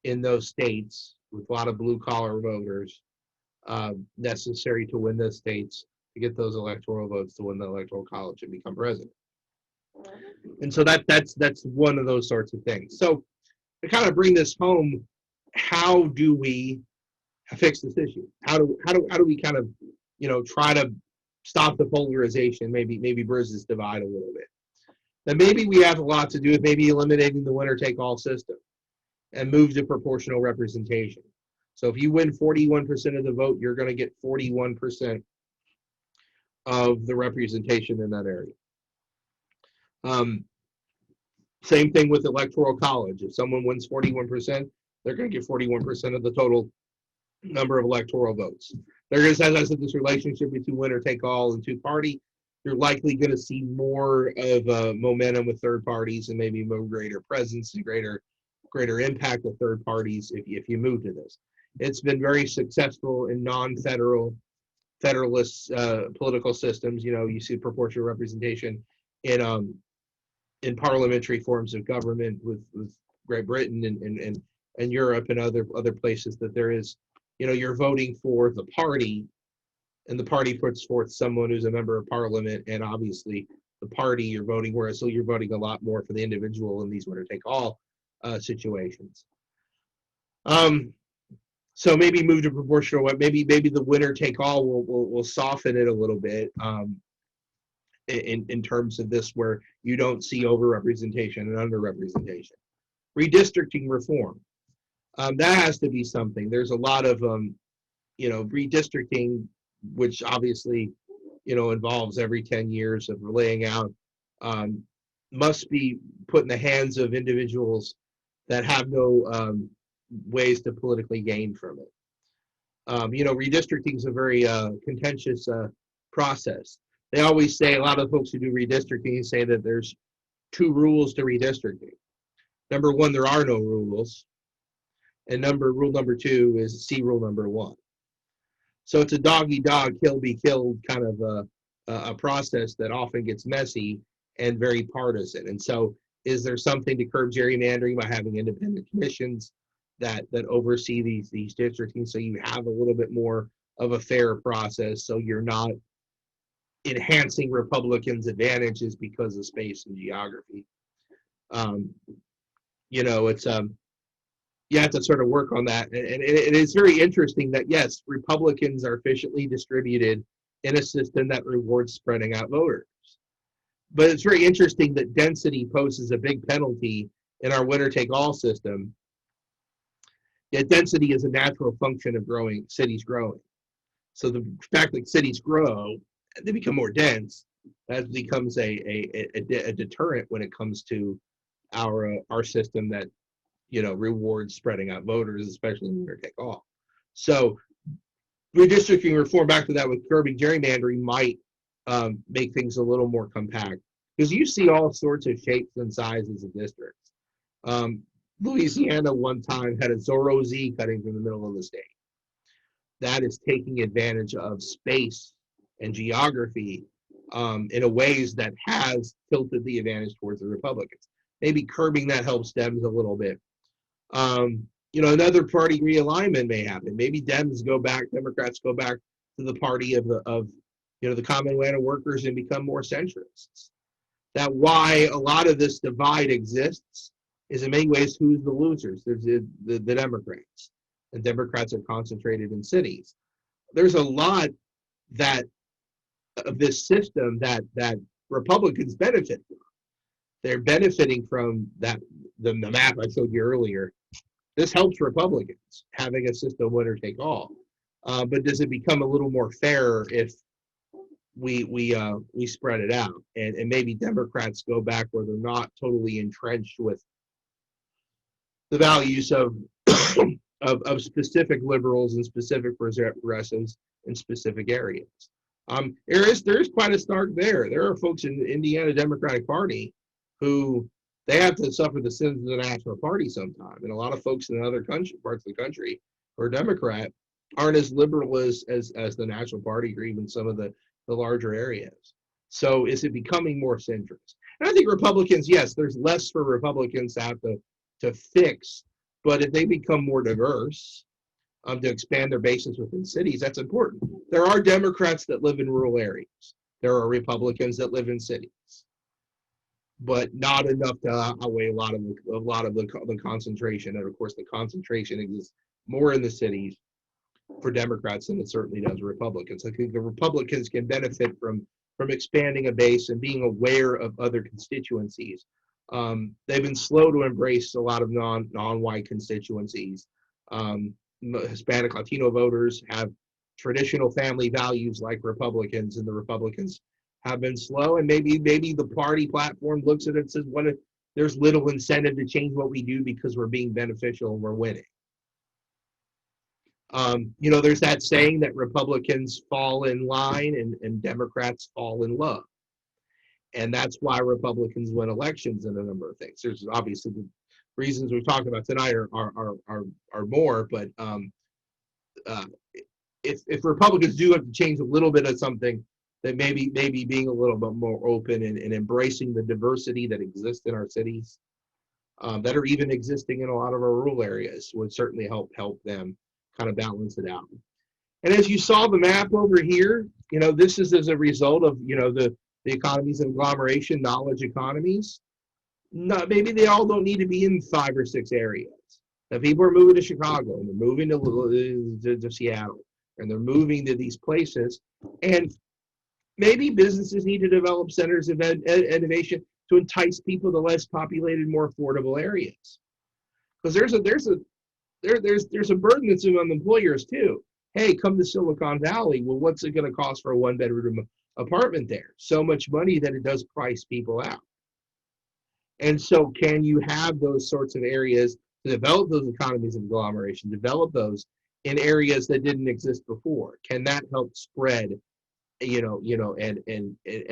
in those states with a lot of blue collar voters necessary to win those states, to get those electoral votes to win the electoral college and become president. And so that's one of those sorts of things. So to kind of bring this home, how do we fix this issue? How do we kind of try to stop the polarization, maybe bridge this divide a little bit? then maybe we have a lot to do with maybe eliminating the winner-take-all system and move to proportional representation. So if you win 41% of the vote, you're going to get 41% of the representation in that area. Same thing with electoral college. If someone wins 41%, they're going to get 41% of the total number of electoral votes. There is, as I said, this relationship between winner take all and two party. You're likely going to see more of momentum with third parties and maybe more greater presence and greater impact of third parties if you move to this. It's been very successful in federalist political systems. You know, you see proportional representation in parliamentary forms of government with Great Britain and Europe and other places that there is, you know, you're voting for the party, and the party puts forth someone who's a member of parliament, and obviously the party you're voting for, so you're voting a lot more for the individual in these winner-take-all situations. So maybe move to proportional. Maybe the winner-take-all will soften it a little bit in terms of this, where you don't see overrepresentation and underrepresentation. Redistricting reform. That has to be something. There's a lot of you know, redistricting, which obviously, you know, involves every 10 years of laying out, must be put in the hands of individuals that have no ways to politically gain from it. You know, redistricting is a very contentious process. They always say, a lot of folks who do redistricting say that there's two rules to redistricting. Number one, there are no rules. And rule number two is rule number one. So it's a dog-eat-dog, kill-be-killed kind of a process that often gets messy and very partisan. And so is there something to curb gerrymandering by having independent commissions that oversee these districting, so you have a little bit more of a fair process, so you're not enhancing Republicans' advantages because of space and geography? You know, it's you have to sort of work on that. And it is very interesting that, yes, Republicans are efficiently distributed in a system that rewards spreading out voters. But it's very interesting that density poses a big penalty in our winner-take-all system. Yet density is a natural function of cities growing. So the fact that cities grow, they become more dense, that becomes a deterrent when it comes to our system that, you know, rewards spreading out voters, especially in winner take all. So redistricting reform, back to that with curbing gerrymandering, might make things a little more compact, because you see all sorts of shapes and sizes of districts. Louisiana one time had a Zorro Z cutting from the middle of the state. That is taking advantage of space and geography in a ways that has tilted the advantage towards the Republicans. Maybe curbing that helps Dems a little bit. You know, another party realignment may happen. Maybe Democrats go back to the party of you know, the Commonwealth workers and become more centrists. That why a lot of this divide exists is in many ways who's the losers. There's the Democrats, and Democrats are concentrated in cities. There's a lot of this system that Republicans benefit from. They're benefiting from that. The map I showed you earlier. This helps Republicans having a system winner take all. But does it become a little more fair if we spread it out, and maybe Democrats go back where they're not totally entrenched with the values of specific liberals and specific progressives in specific areas? There is quite a stark there. There are folks in the Indiana Democratic Party who they have to suffer the sins of the National Party sometime, and a lot of folks in other parts of the country who are Democrat aren't as liberal as the National Party or even some of the larger areas. So is it becoming more centrist? And I think Republicans, yes, there's less for Republicans to have to fix, but if they become more diverse, to expand their bases within cities, that's important. There are Democrats that live in rural areas. There are Republicans that live in cities, but not enough to outweigh a lot of the concentration. And of course, the concentration exists more in the cities for Democrats than it certainly does Republicans. I think the Republicans can benefit from from expanding a base and being aware of other constituencies. They've been slow to embrace a lot of non-white constituencies. Hispanic Latino voters have traditional family values like Republicans, and the Republicans have been slow. And maybe the party platform looks at it and says, "What if there's little incentive to change what we do because we're being beneficial and we're winning?" There's that saying that Republicans fall in line and Democrats fall in love. And that's why Republicans win elections in a number of things. There's obviously the reasons we're talking about tonight are more, but if Republicans do have to change a little bit of something, that maybe being a little bit more open and embracing the diversity that exists in our cities, that are even existing in a lot of our rural areas, would certainly help them kind of balance it out. And as you saw the map over here, this is as a result of the economies of agglomeration, knowledge economies. Maybe they all don't need to be in 5 or 6 areas. Now, people are moving to Chicago, and they're moving to Seattle, and they're moving to these places. And maybe businesses need to develop centers of innovation to entice people to less populated, more affordable areas. Because there's a burden that's on employers too. Hey, come to Silicon Valley. Well, what's it going to cost for a 1-bedroom apartment there? So much money that it does price people out. And so can you have those sorts of areas to develop those economies of agglomeration, develop those in areas that didn't exist before? Can that help spread, and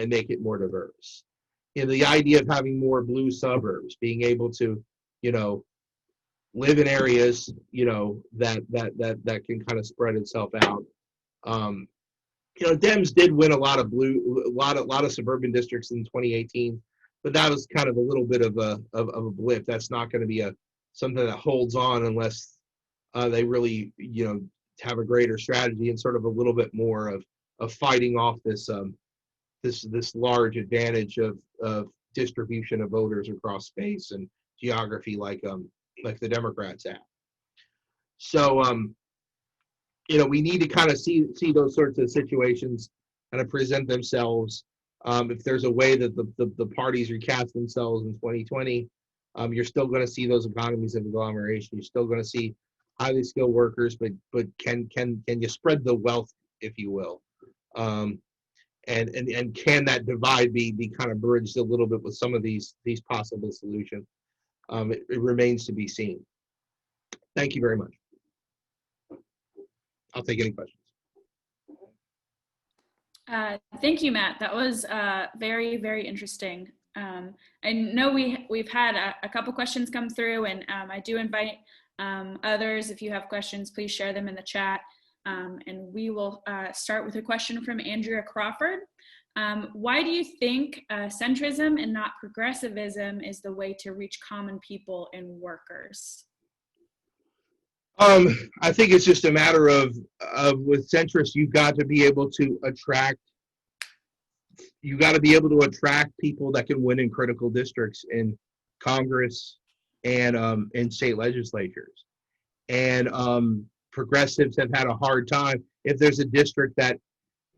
make it more diverse? The idea of having more blue suburbs, being able to, live in areas, that can kind of spread itself out. Dems did win a lot of suburban districts in 2018, but that was kind of a little bit of a blip. That's not going to be something that holds on unless they really, have a greater strategy and sort of a little bit more of fighting off this large advantage of distribution of voters across space and geography like the Democrats have. So we need to kind of see those sorts of situations kind of present themselves. If there's a way that the parties recast themselves in 2020, you're still going to see those economies of agglomeration. You're still going to see highly skilled workers, but can you spread the wealth, if you will? And can that divide be kind of bridged a little bit with some of these possible solutions? It remains to be seen. Thank you very much. I'll take any questions. Thank you, Matt. That was very, very interesting. I know we've had a couple questions come through, and I do invite others, if you have questions, please share them in the chat. And we will start with a question from Andrea Crawford. Why do you think centrism and not progressivism is the way to reach common people and workers? I think it's just a matter of with centrists, you've got to be able to attract people that can win in critical districts in Congress and in state legislatures. And progressives have had a hard time if there's a district that,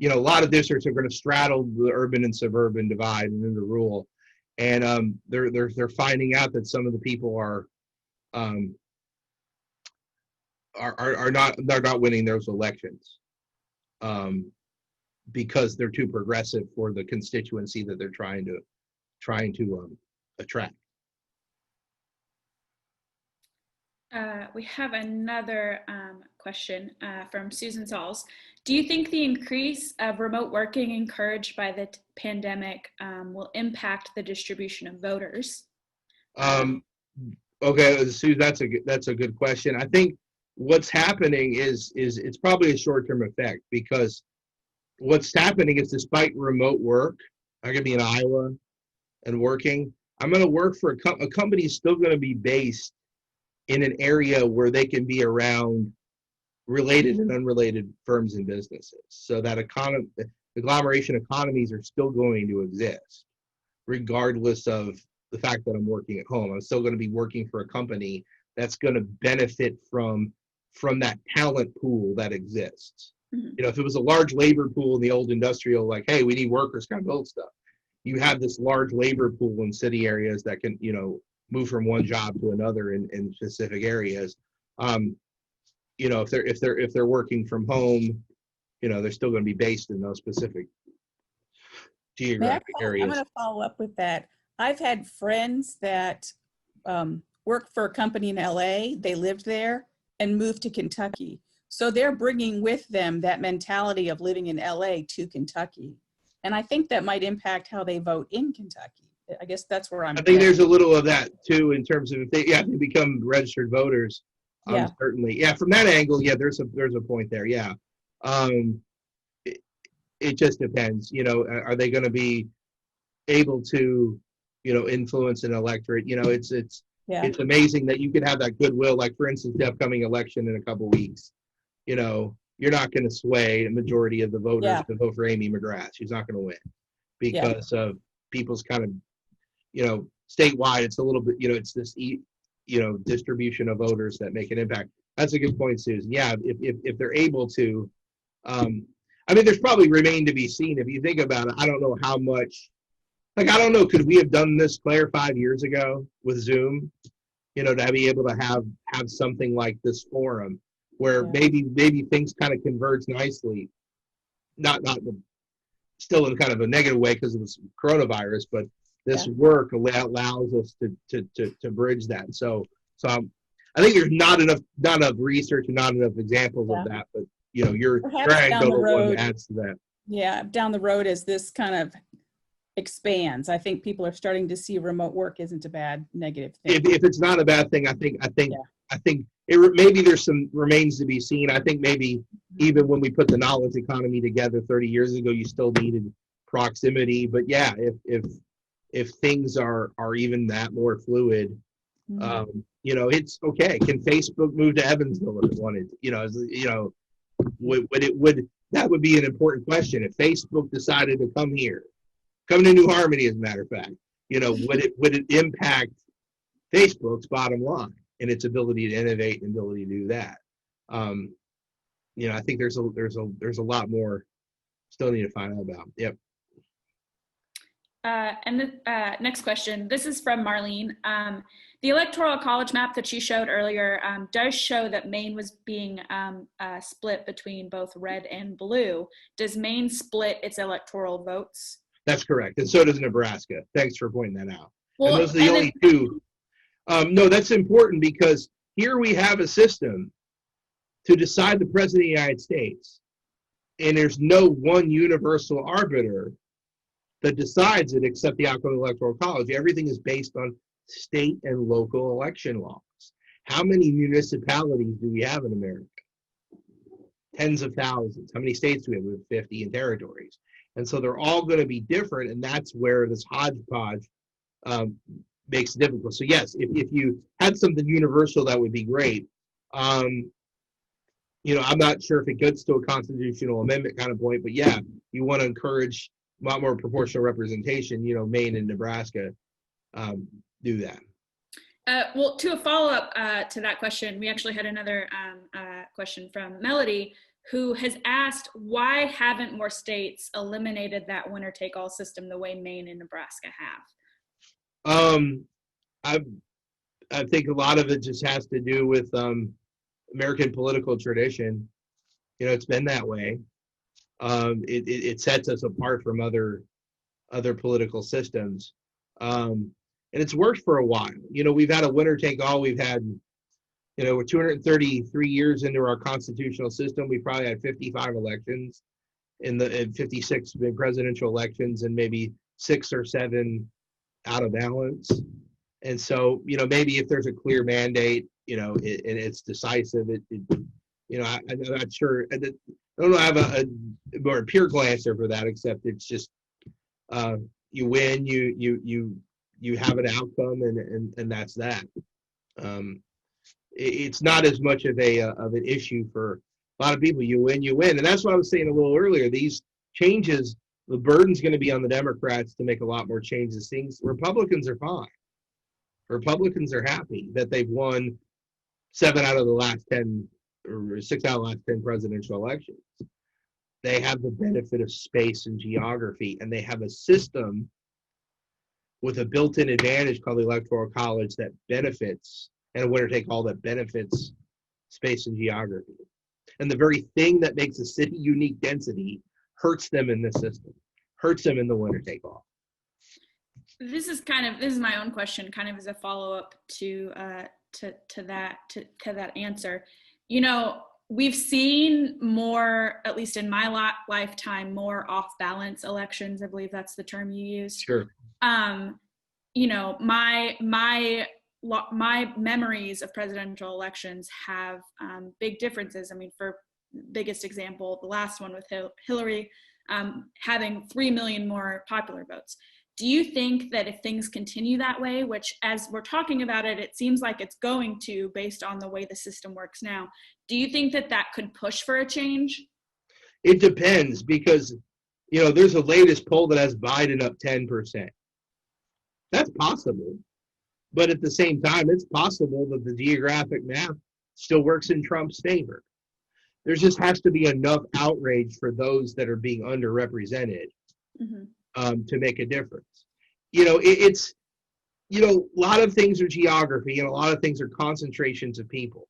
a lot of districts are going to straddle the urban and suburban divide and into rural, and they're finding out that some of the people are not winning those elections because they're too progressive for the constituency that they're trying to attract. We have another question from Susan Sauls. Do you think the increase of remote working encouraged by the pandemic will impact the distribution of voters? Okay, Sue, that's a good question. I think what's happening is it's probably a short-term effect, because what's happening is, despite remote work, I'm going to be in Iowa and working. I'm going to work for a company is still going to be based in an area where they can be around related and unrelated firms and businesses, so that agglomeration economies are still going to exist, regardless of the fact that I'm working at home. I'm still going to be working for a company that's going to benefit from that talent pool that exists. Mhm. You know, if it was a large labor pool in the old industrial, like, hey, we need workers, kind of build stuff. You have this large labor pool in city areas that can, you know, move from one job to another in specific areas. Um, you know, if they're working from home, you know, they're still going to be based in those specific geographic I'm areas. going to follow up with that. I've had friends that worked for a company in LA. They lived there and moved to Kentucky. So they're bringing with them that mentality of living in LA to Kentucky. And I think that might impact how they vote in Kentucky. I guess that's where I'm I think there's getting. a little of that too, in terms of if they, yeah, if they become registered voters. Yeah. Certainly, yeah. From that angle, yeah, there's a point there. Yeah, um, it, it just depends. You know, are they going to be able to, you know, influence an electorate? You know, Yeah. it's amazing that you can have that goodwill. Like, for instance, the upcoming election in a couple weeks. You know, you're not going to sway a majority of the voters Yeah. to vote for Amy McGrath. She's not going to win Yeah. because of people's kind of, you know, statewide. It's a little bit, you know, it's this, you know, distribution of voters that make an impact. That's a good point, Susan. Yeah, if they're able to, I mean, there's probably remain to be seen. If you think about it, I don't know how much. Like, I don't know. Could we have done this, Claire, 5 years ago with Zoom? You know, to be able to have something like this forum where Yeah. maybe things kind of converge nicely, not still in kind of a negative way because of this coronavirus, but this Yeah. work allows us to bridge that. I think there's not enough research and not enough examples Yeah. of that. But you know, your Perhaps down the anecdotal one road. adds to that. Yeah, down the road as this kind of expands, I think people are starting to see remote work isn't a bad negative thing. If it's not a bad thing, I think Yeah. maybe there's some remains to be seen. I think maybe even when we put the knowledge economy together 30 years ago, you still needed proximity. But yeah, if things are even that more fluid, Mhm. you know, it's okay. Can Facebook move to Evansville if it wanted? You know, would that would be an important question if Facebook decided to come here, come to New Harmony, as a matter of fact. You know, would it impact Facebook's bottom line and its ability to innovate and ability to do that? You know, I think there's a lot more still need to find out about. Yep. And the next question, this is from Marlene. The electoral college map that you showed earlier does show that Maine was being split between both red and blue. Does Maine split its electoral votes? That's correct. And so does Nebraska. Thanks for pointing that out. Well, and those are the only two. No, that's important because here we have a system to decide the president of the United States. And there's no one universal arbiter that decides it except the outcome of the Electoral College. Everything is based on state and local election laws. How many municipalities do we have in America? Tens of thousands. How many states do we have? We have 50 and territories. And so they're all going to be different, and that's where this hodgepodge makes it difficult. So yes, if you had something universal, that would be great. You know, I'm not sure if it gets to a constitutional amendment kind of point, but yeah, you want to encourage a lot more proportional representation. You know, Maine and Nebraska do that. Well, to a follow-up to that question, we actually had another question from Melody, who has asked, why haven't more states eliminated that winner-take-all system the way Maine and Nebraska have? I think a lot of it just has to do with American political tradition. You know, it's been that way. It sets us apart from other political systems. And it's worked for a while. You know, we've had a winner take all. We've had, you know, we're 233 years into our constitutional system. We probably had 55 elections in 56 presidential elections and maybe 6 or 7 out of balance. And so, you know, maybe if there's a clear mandate, you know, and it's decisive, you know, I'm not sure. I don't know. I have a more empirical answer for that, except it's just you win, you have an outcome, and that's that. It's not as much of an issue for a lot of people. You win, and that's what I was saying a little earlier. These changes, the burden's going to be on the Democrats to make a lot more changes. Things Republicans are fine. Republicans are happy that they've won 7 out of the last 10 or 6 out of the last 10 presidential elections. they have the benefit of space and geography, and they have a system with a built-in advantage called the Electoral College that benefits, and a winner-take-all that benefits space and geography. And the very thing that makes a city unique density hurts them in this system, hurts them in the winner-take-all. This is my own question, kind of as a follow-up to that answer. You know, we've seen more, at least in my lifetime, more off-balance elections. I believe that's the term you used. Sure. You know, my memories of presidential elections have big differences. I mean, for biggest example, the last one with Hillary having 3 million more popular votes. Do you think that if things continue that way, which as we're talking about it, it seems like it's going to based on the way the system works now, do you think that that could push for a change? It depends, because, you know, there's a latest poll that has Biden up 10%. That's possible. But at the same time, it's possible that the geographic map still works in Trump's favor. There just has to be enough outrage for those that are being underrepresented to make a difference. You know, it's, you know, a lot of things are geography and a lot of things are concentrations of people.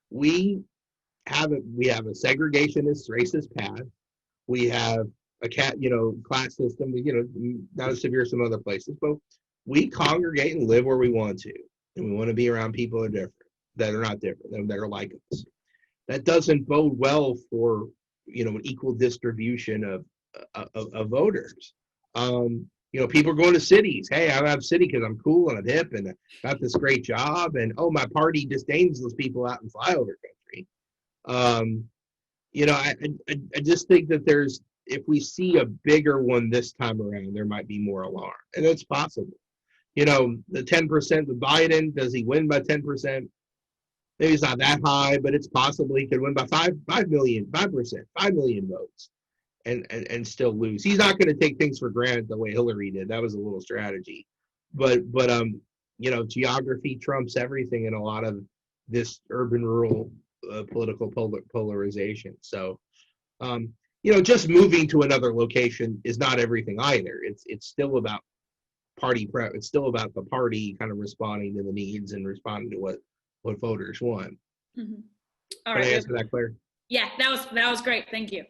We have a segregationist, racist past. We have a class system, you know, not as severe as some other places, but we congregate and live where we want to. And we want to be around people that are not different, that are like us. That doesn't bode well for, you know, an equal distribution of voters. You know, people are going to cities. Hey, I'm out of city because I'm cool and I'm hip and I got this great job. And, oh, my party disdains those people out in flyover country. You know, I just think that if we see a bigger one this time around, there might be more alarm. And it's possible. You know, the 10% with Biden, does he win by 10%? Maybe it's not that high, but it's possible he could win by 5 million votes and still lose. He's not going to take things for granted the way Hillary did. That was a little strategy. But you know, geography trumps everything in a lot of this urban-rural political polarization. So, you know, just moving to another location is not everything either. It's still about party prep. It's still about the party kind of responding to the needs and responding to what voters want. All Can right. I answer that, Claire? Yeah, that was great. Thank you.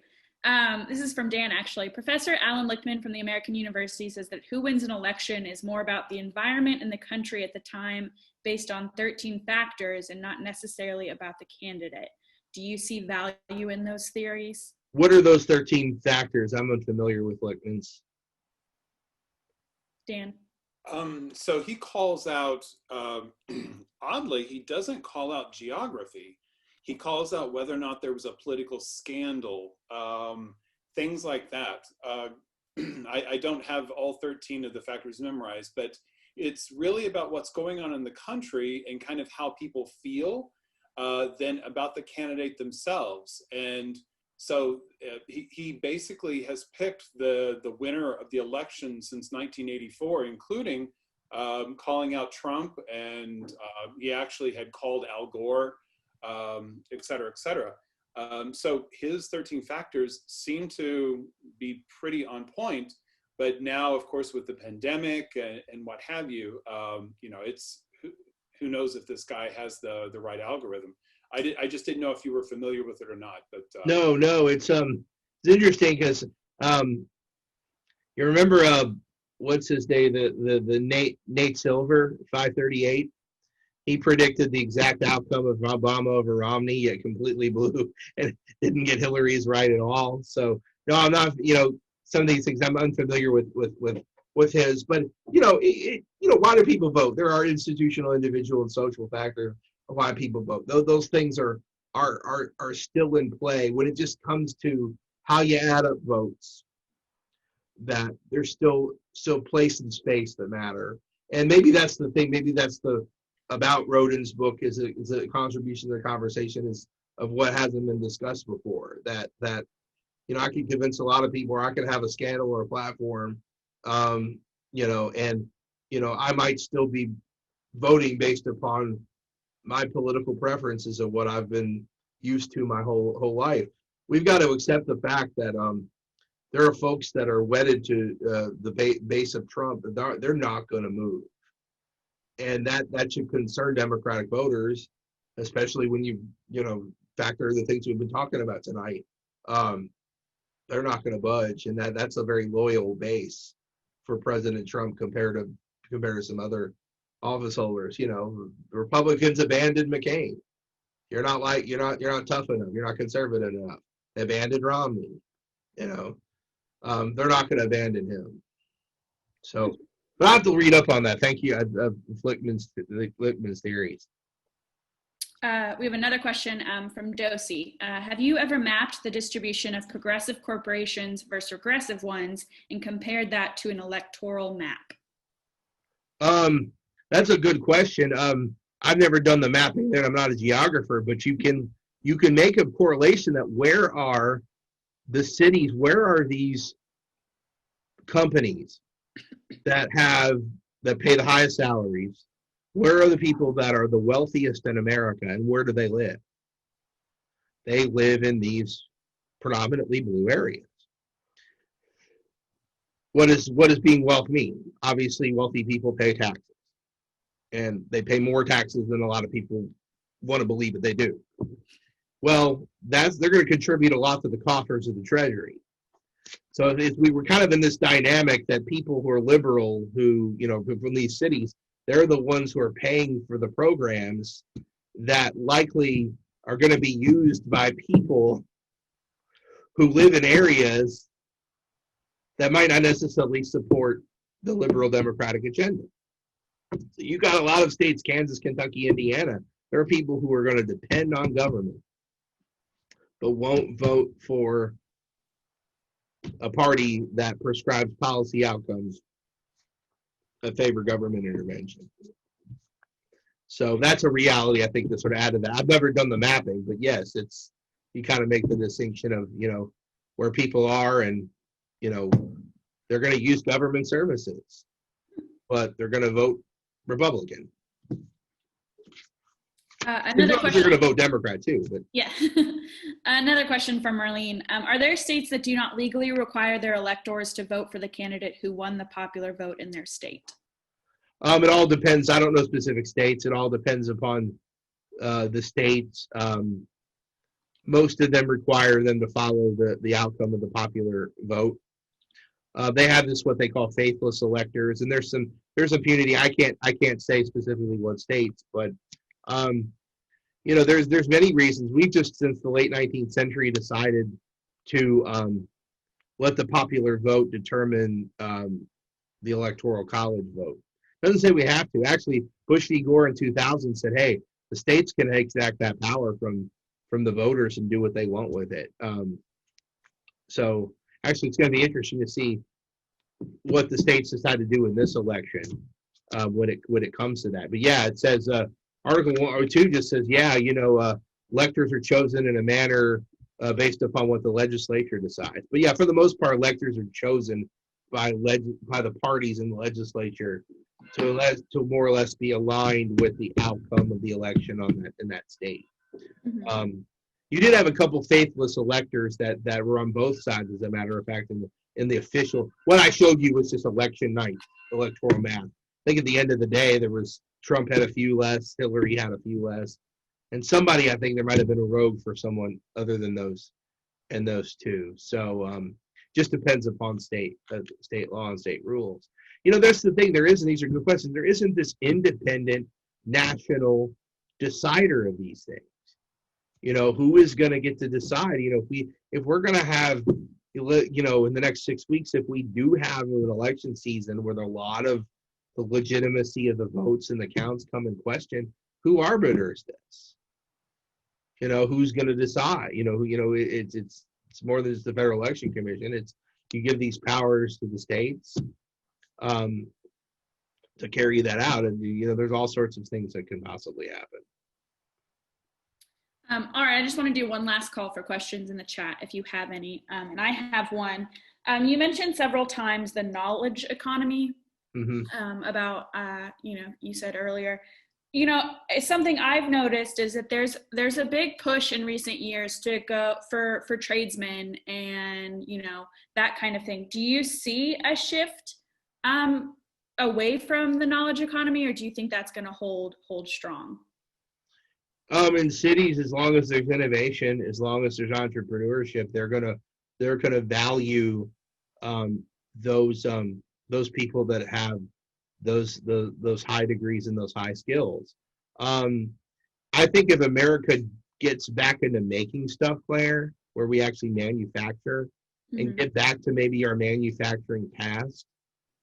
This is from Dan, actually. Professor Alan Lichtman from the American University says that who wins an election is more about the environment in the country at the time based on 13 factors and not necessarily about the candidate. Do you see value in those theories? What are those 13 factors? I'm unfamiliar with Lichtman's. Dan? So he calls out, oddly, he doesn't call out geography. He calls out whether or not there was a political scandal, things like that. I don't have all 13 of the factors memorized, but it's really about what's going on in the country and kind of how people feel than about the candidate themselves. And so he basically has picked the winner of the election since 1984, including calling out Trump, and he actually had called Al Gore, et cetera, et cetera. So his 13 factors seem to be pretty on point, but now, of course, with the pandemic and what have you, you know, it's who knows if this guy has the right algorithm. I just didn't know if you were familiar with it or not, but No, it's interesting because you remember what's his name, the Nate Silver 538. He predicted the exact outcome of Obama over Romney, yet completely blew and didn't get Hillary's right at all. So no, I'm not. You know, some of these things I'm unfamiliar with his, but you know, why do people vote? There are institutional, individual, and social factors of why people vote. Those things are still in play. When it just comes to how you add up votes, that there's still place and space that matter. And maybe that's the thing. Maybe that's the about Rodin's book is a contribution to the conversation is of what hasn't been discussed before. That you know, I could convince a lot of people, or I could have a scandal or a platform, you know, and you know, I might still be voting based upon my political preferences of what I've been used to my whole life. we've got to accept the fact that there are folks that are wedded to the base of Trump, that they're not going to move, and that should concern Democratic voters, especially when you factor the things we've been talking about tonight. They're not going to budge, and that's a very loyal base for President Trump compared to some other office holders. Republicans abandoned McCain. You're not tough enough. You're not conservative enough. They abandoned Romney. They're not going to abandon him. So, but I have to read up on that. Thank you, Flickman's theories. We have another question from Dosi. Have you ever mapped the distribution of progressive corporations versus regressive ones and compared that to an electoral map? That's a good question. I've never done the mapping, and I'm not a geographer, but you can make a correlation that where are the cities, where are these companies that pay the highest salaries? Where are the people that are the wealthiest in America, and where do they live? They live in these predominantly blue areas. What does being wealth mean? Obviously, wealthy people pay taxes, and they pay more taxes than a lot of people want to believe that they do. Well, they're going to contribute a lot to the coffers of the Treasury. So if we were kind of in this dynamic that people who are liberal, who from these cities, they're the ones who are paying for the programs that likely are going to be used by people who live in areas that might not necessarily support the liberal democratic agenda. So you got a lot of states, Kansas, Kentucky, Indiana, there are people who are going to depend on government, but won't vote for a party that prescribes policy outcomes that favor government intervention. So that's a reality, I think, to sort of add to that. I've never done the mapping, but yes, you kind of make the distinction of, where people are, and, they're going to use government services, but they're going to vote Republican. Another question. They're going to vote Democrat too, but yeah. Another question from Marlene. Are there states that do not legally require their electors to vote for the candidate who won the popular vote in their state? It all depends. I don't know specific states. It all depends upon the states. Most of them require them to follow the outcome of the popular vote. They have this what they call faithless electors, and there's some impunity. I can't say specifically what states, but there's many reasons. We've just since the late 19th century decided to let the popular vote determine the electoral college vote. Doesn't say we have to. Actually, Bush v. Gore in 2000 said, hey, the states can exact that power from the voters and do what they want with it. So actually, it's going to be interesting to see what the states decide to do in this election when it comes to that. But yeah, it says Article 102 just says, electors are chosen in a manner based upon what the legislature decides. But yeah, for the most part, electors are chosen by the parties in the legislature to more or less be aligned with the outcome of the election in that state. Mm-hmm. You did have a couple faithless electors that were on both sides, as a matter of fact, in the official. What I showed you was just election night electoral math. I think at the end of the day, Trump had a few less, Hillary had a few less, and somebody, I think there might have been a rogue for someone other than those two. So just depends upon state law and state rules. That's the thing. These are good questions. There isn't this independent national decider of these things. Who is going to get to decide? If we're going to have, in the next 6 weeks, if we do have an election season where a lot of the legitimacy of the votes and the counts come in question, who arbiters this? Who's going to decide? It's more than just the Federal Election Commission. It's you give these powers to the states to carry that out, and there's all sorts of things that can possibly happen. All right, I just want to do one last call for questions in the chat if you have any, and I have one. You mentioned several times the knowledge economy. Mm-hmm. About you said earlier, it's something I've noticed is that there's a big push in recent years to go for tradesmen and that kind of thing. Do you see a shift away from the knowledge economy, or do you think that's going to hold strong? In cities, as long as there's innovation, as long as there's entrepreneurship, they're gonna value those people that have those high degrees and those high skills. I think if America gets back into making stuff, Claire, where we actually manufacture and get back to maybe our manufacturing past,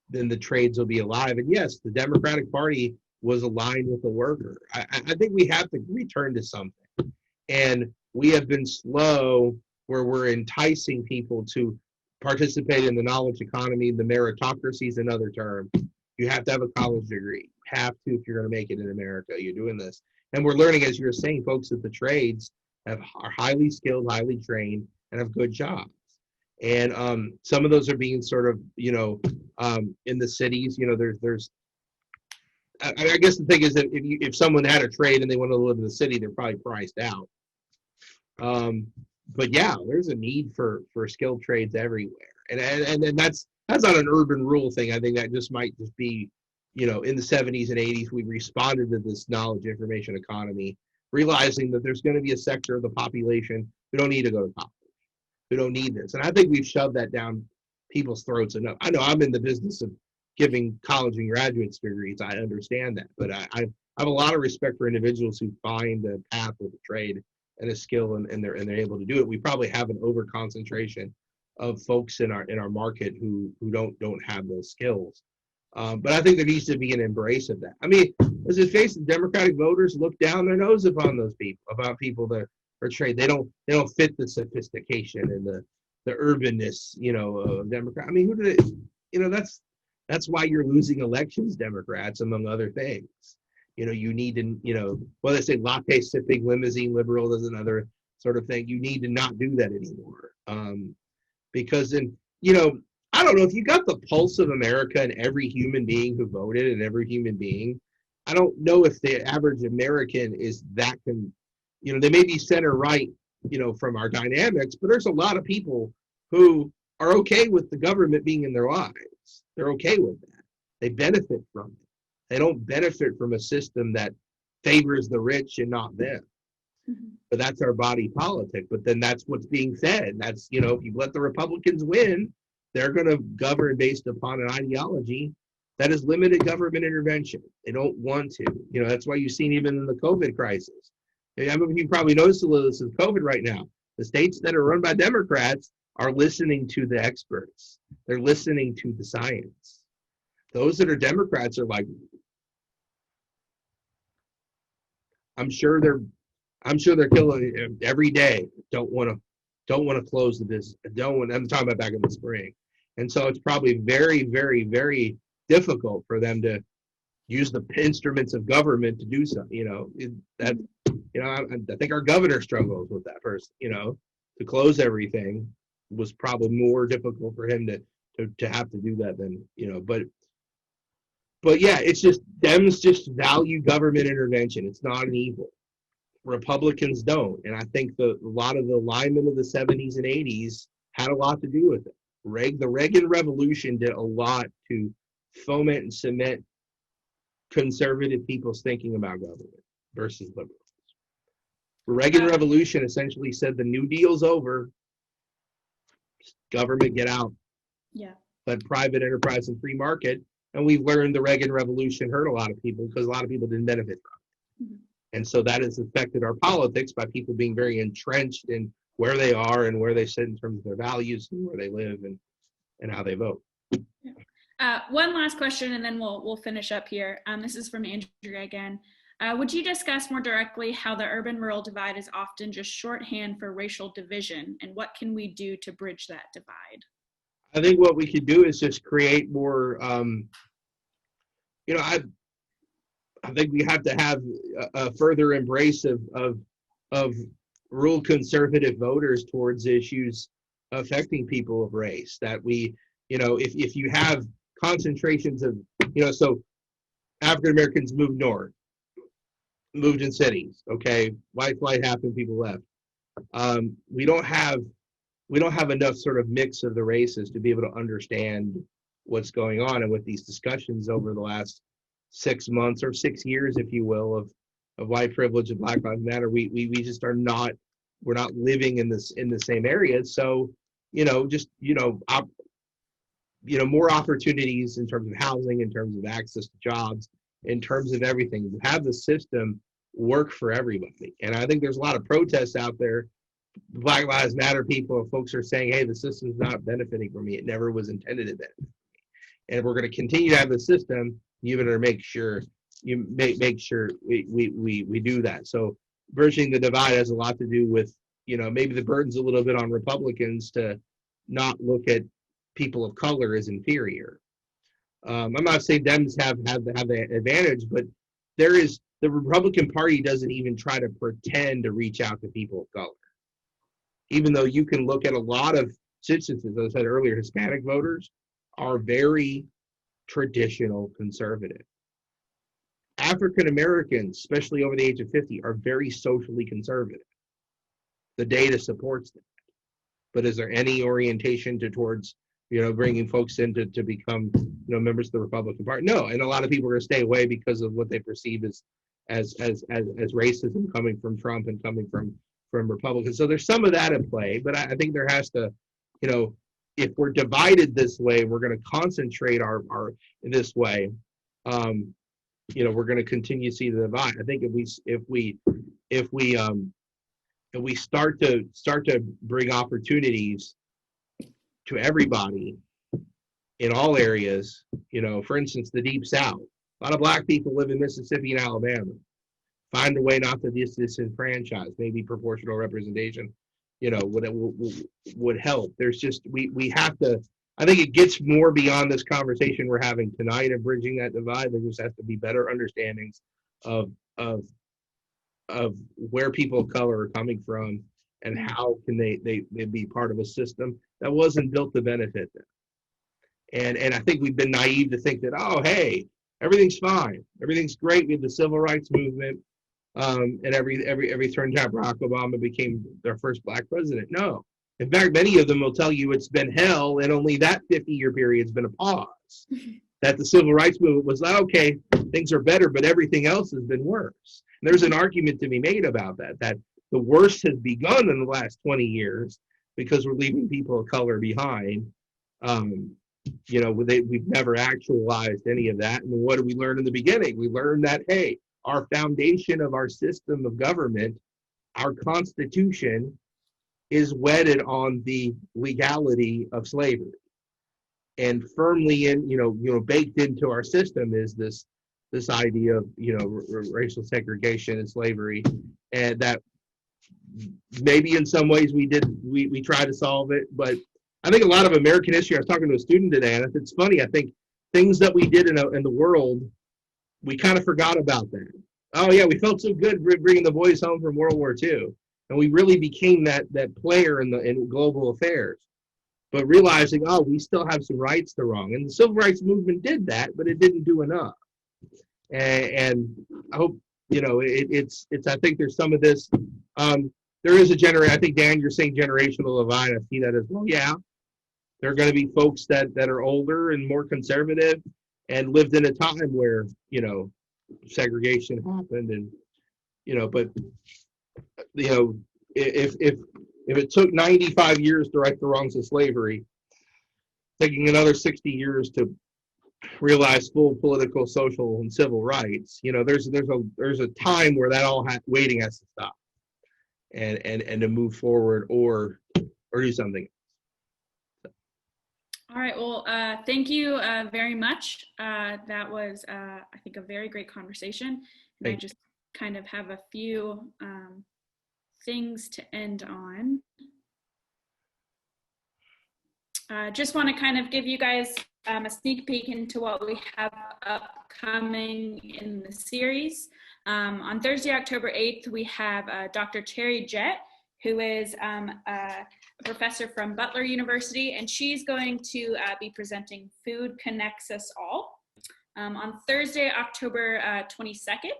then the trades will be alive. And yes, the Democratic Party was aligned with the worker. I think we have to return to something. And we have been slow where we're enticing people to participate in the knowledge economy. The meritocracy is another term. You have to have a college degree. You have to, if you're going to make it in America. You're doing this. And we're learning, as you were saying, folks at the trades are highly skilled, highly trained, and have good jobs. And some of those are being sort of, in the cities, there's I guess the thing is that if someone had a trade and they want to live in the city, they're probably priced out. But yeah, there's a need for skilled trades everywhere, and that's not an urban rural thing. I think that might just be, in the 70s and 80s, we responded to this knowledge information economy, realizing that there's going to be a sector of the population who don't need to go to college, who don't need this, and I think we've shoved that down people's throats enough. I know I'm in the business of giving college and graduate degrees. I understand that, but I have a lot of respect for individuals who find a path with a trade and a skill, and they're able to do it. We probably have an over concentration of folks in our market who don't have those skills. But I think there needs to be an embrace of that. I mean, let's just face it, Democratic voters look down their nose upon those people, about people that are trade. They don't fit the sophistication and the urbanness, of Democrat. I mean, who do they, that's why you're losing elections, Democrats, among other things. You need to, they say latte sipping limousine liberal is another sort of thing. You need to not do that anymore. Because then, I don't know if you got the pulse of America and every human being who voted and every human being, I don't know if the average American is that they may be center right, from our dynamics, but there's a lot of people who are okay with the government being in their lives. They're okay with that. They benefit from it. They don't benefit from a system that favors the rich and not them. Mm-hmm. But that's our body politic. But then that's what's being said. That's, if you let the Republicans win, they're going to govern based upon an ideology that is limited government intervention. They don't want to. That's why you've seen even in the COVID crisis. I mean, you probably noticed a little this is COVID right now. The states that are run by Democrats are listening to the experts. They're listening to the science. Those that are Democrats are like, I'm sure they're killing every day. Don't want to close the business. I'm talking about back in the spring. And so it's probably very, very, very difficult for them to use the instruments of government to do something. I think our governor struggles with that person, to close everything was probably more difficult for him to have to do that than, but yeah, it's just, Dems just value government intervention. It's not an evil. Republicans don't. And I think a lot of the alignment of the 70s and 80s had a lot to do with it. The Reagan Revolution did a lot to foment and cement conservative people's thinking about government versus liberals. The Reagan Revolution essentially said the New Deal's over. Government, get out. Yeah. Let private enterprise and free market. And we've learned the Reagan Revolution hurt a lot of people because a lot of people didn't benefit from it. Mm-hmm. And so that has affected our politics by people being very entrenched in where they are and where they sit in terms of their values and where they live and how they vote. One last question, and then we'll finish up here. This is from Andrea again. Would you discuss more directly how the urban-rural divide is often just shorthand for racial division, and what can we do to bridge that divide? I think what we could do is just create more, I think we have to have a further embrace of rural conservative voters towards issues affecting people of race. That we, if you have concentrations of, so African Americans move north, moved in cities. Okay, white flight happened, people left. We don't have enough sort of mix of the races to be able to understand what's going on. And with these discussions over the last 6 months or 6 years, if you will, of white privilege and Black Lives Matter, we just are not, we're not living in the same areas. So, more opportunities in terms of housing, in terms of access to jobs, in terms of everything, to have the system work for everybody. And I think there's a lot of protests out there. Black Lives Matter people, folks are saying, hey, the system's not benefiting from me. It never was intended to benefit me. And if we're going to continue to have the system, you better make sure we do that. So bridging the divide has a lot to do with, maybe the burden's a little bit on Republicans to not look at people of color as inferior. I'm not saying Dems have the advantage, but the Republican Party doesn't even try to pretend to reach out to people of color. Even though you can look at a lot of instances, as I said earlier, Hispanic voters are very traditional conservative. African Americans, especially over the age of 50, are very socially conservative. The data supports that. But is there any orientation towards bringing folks in to become members of the Republican Party? No, and a lot of people are going to stay away because of what they perceive as racism coming from Trump and coming from Republicans. So there's some of that in play, but I think there has to, if we're divided this way, we're going to concentrate our this way. We're going to continue to see the divide. I think if we start to bring opportunities to everybody in all areas, for instance, the Deep South, a lot of Black people live in Mississippi and Alabama. Find a way not to disenfranchise. Maybe proportional representation, would help. There's just we have to. I think it gets more beyond this conversation we're having tonight of bridging that divide. There just has to be better understandings of where people of color are coming from and how can they be part of a system that wasn't built to benefit them. And I think we've been naive to think that, oh, hey, everything's fine, everything's great. We had the civil rights movement. And every turn time, Barack Obama became their first Black president. No. In fact, many of them will tell you it's been hell, and only that 50-year period has been a pause. That the civil rights movement was like, okay, things are better, but everything else has been worse. And there's an argument to be made about that the worst has begun in the last 20 years because we're leaving people of color behind. We've never actualized any of that. And what did we learn in the beginning? We learned that, hey, our foundation of our system of government, our Constitution, is wedded on the legality of slavery, and firmly baked into our system is this idea of racial segregation and slavery, and that maybe in some ways we try to solve it, but I think a lot of American history. I was talking to a student today, and it's funny. I think things that we did in the world, we kind of forgot about that. Oh yeah, we felt so good bringing the boys home from World War II, and we really became that player in global affairs. But realizing, oh, we still have some rights to wrong, and the civil rights movement did that, but it didn't do enough. And I hope it's. I think there's some of this. There is a generation. I think Dan, you're saying generational divide. I see that as well. Yeah, there are going to be folks that are older and more conservative and lived in a time where segregation happened, and but if it took 95 years to right the wrongs of slavery, taking another 60 years to realize full political, social, and civil rights, there's a time where that all waiting has to stop, and to move forward or do something. All right. Well, thank you very much. That was, I think, a very great conversation. And I just kind of have a few things to end on. Just want to kind of give you guys a sneak peek into what we have upcoming in the series. On Thursday, October 8th, we have Dr. Terry Jett, who is a professor from Butler University, and she's going to be presenting Food Connects Us All. On Thursday, October 22nd,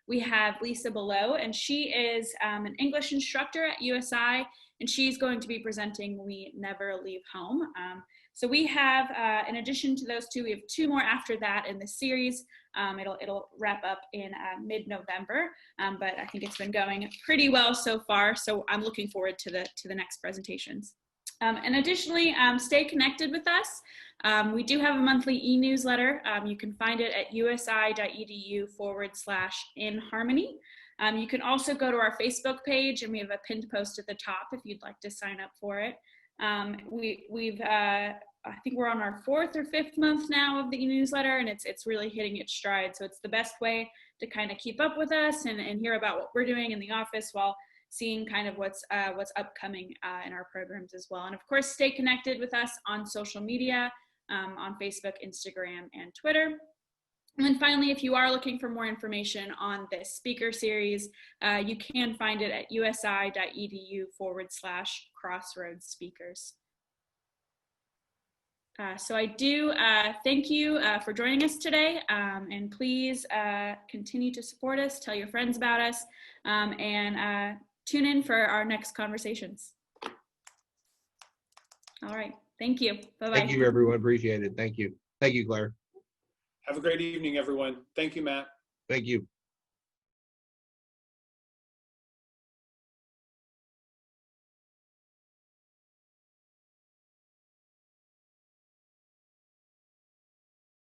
we have Lisa Below, and she is an English instructor at USI, and she's going to be presenting We Never Leave Home. So we have, in addition to those two, we have two more after that in the series. It'll wrap up in mid-November, but I think it's been going pretty well so far. So I'm looking forward to the next presentations. And additionally, stay connected with us. We do have a monthly e-newsletter. You can find it at usi.edu/inharmony. You can also go to our Facebook page, and we have a pinned post at the top if you'd like to sign up for it. I think we're on our 4th or 5th month now of the e-newsletter, and it's really hitting its stride. So it's the best way to kind of keep up with us and hear about what we're doing in the office while seeing kind of what's upcoming in our programs as well. And of course, stay connected with us on social media, on Facebook, Instagram, and Twitter. And then finally, if you are looking for more information on this speaker series, you can find it at usi.edu/crossroads speakers. So I do thank you for joining us today, and please continue to support us, tell your friends about us, and tune in for our next conversations. All right, thank you. Bye-bye. Thank you, everyone. Appreciate it. Thank you. Thank you, Claire. Have a great evening, everyone. Thank you, Matt. Thank you.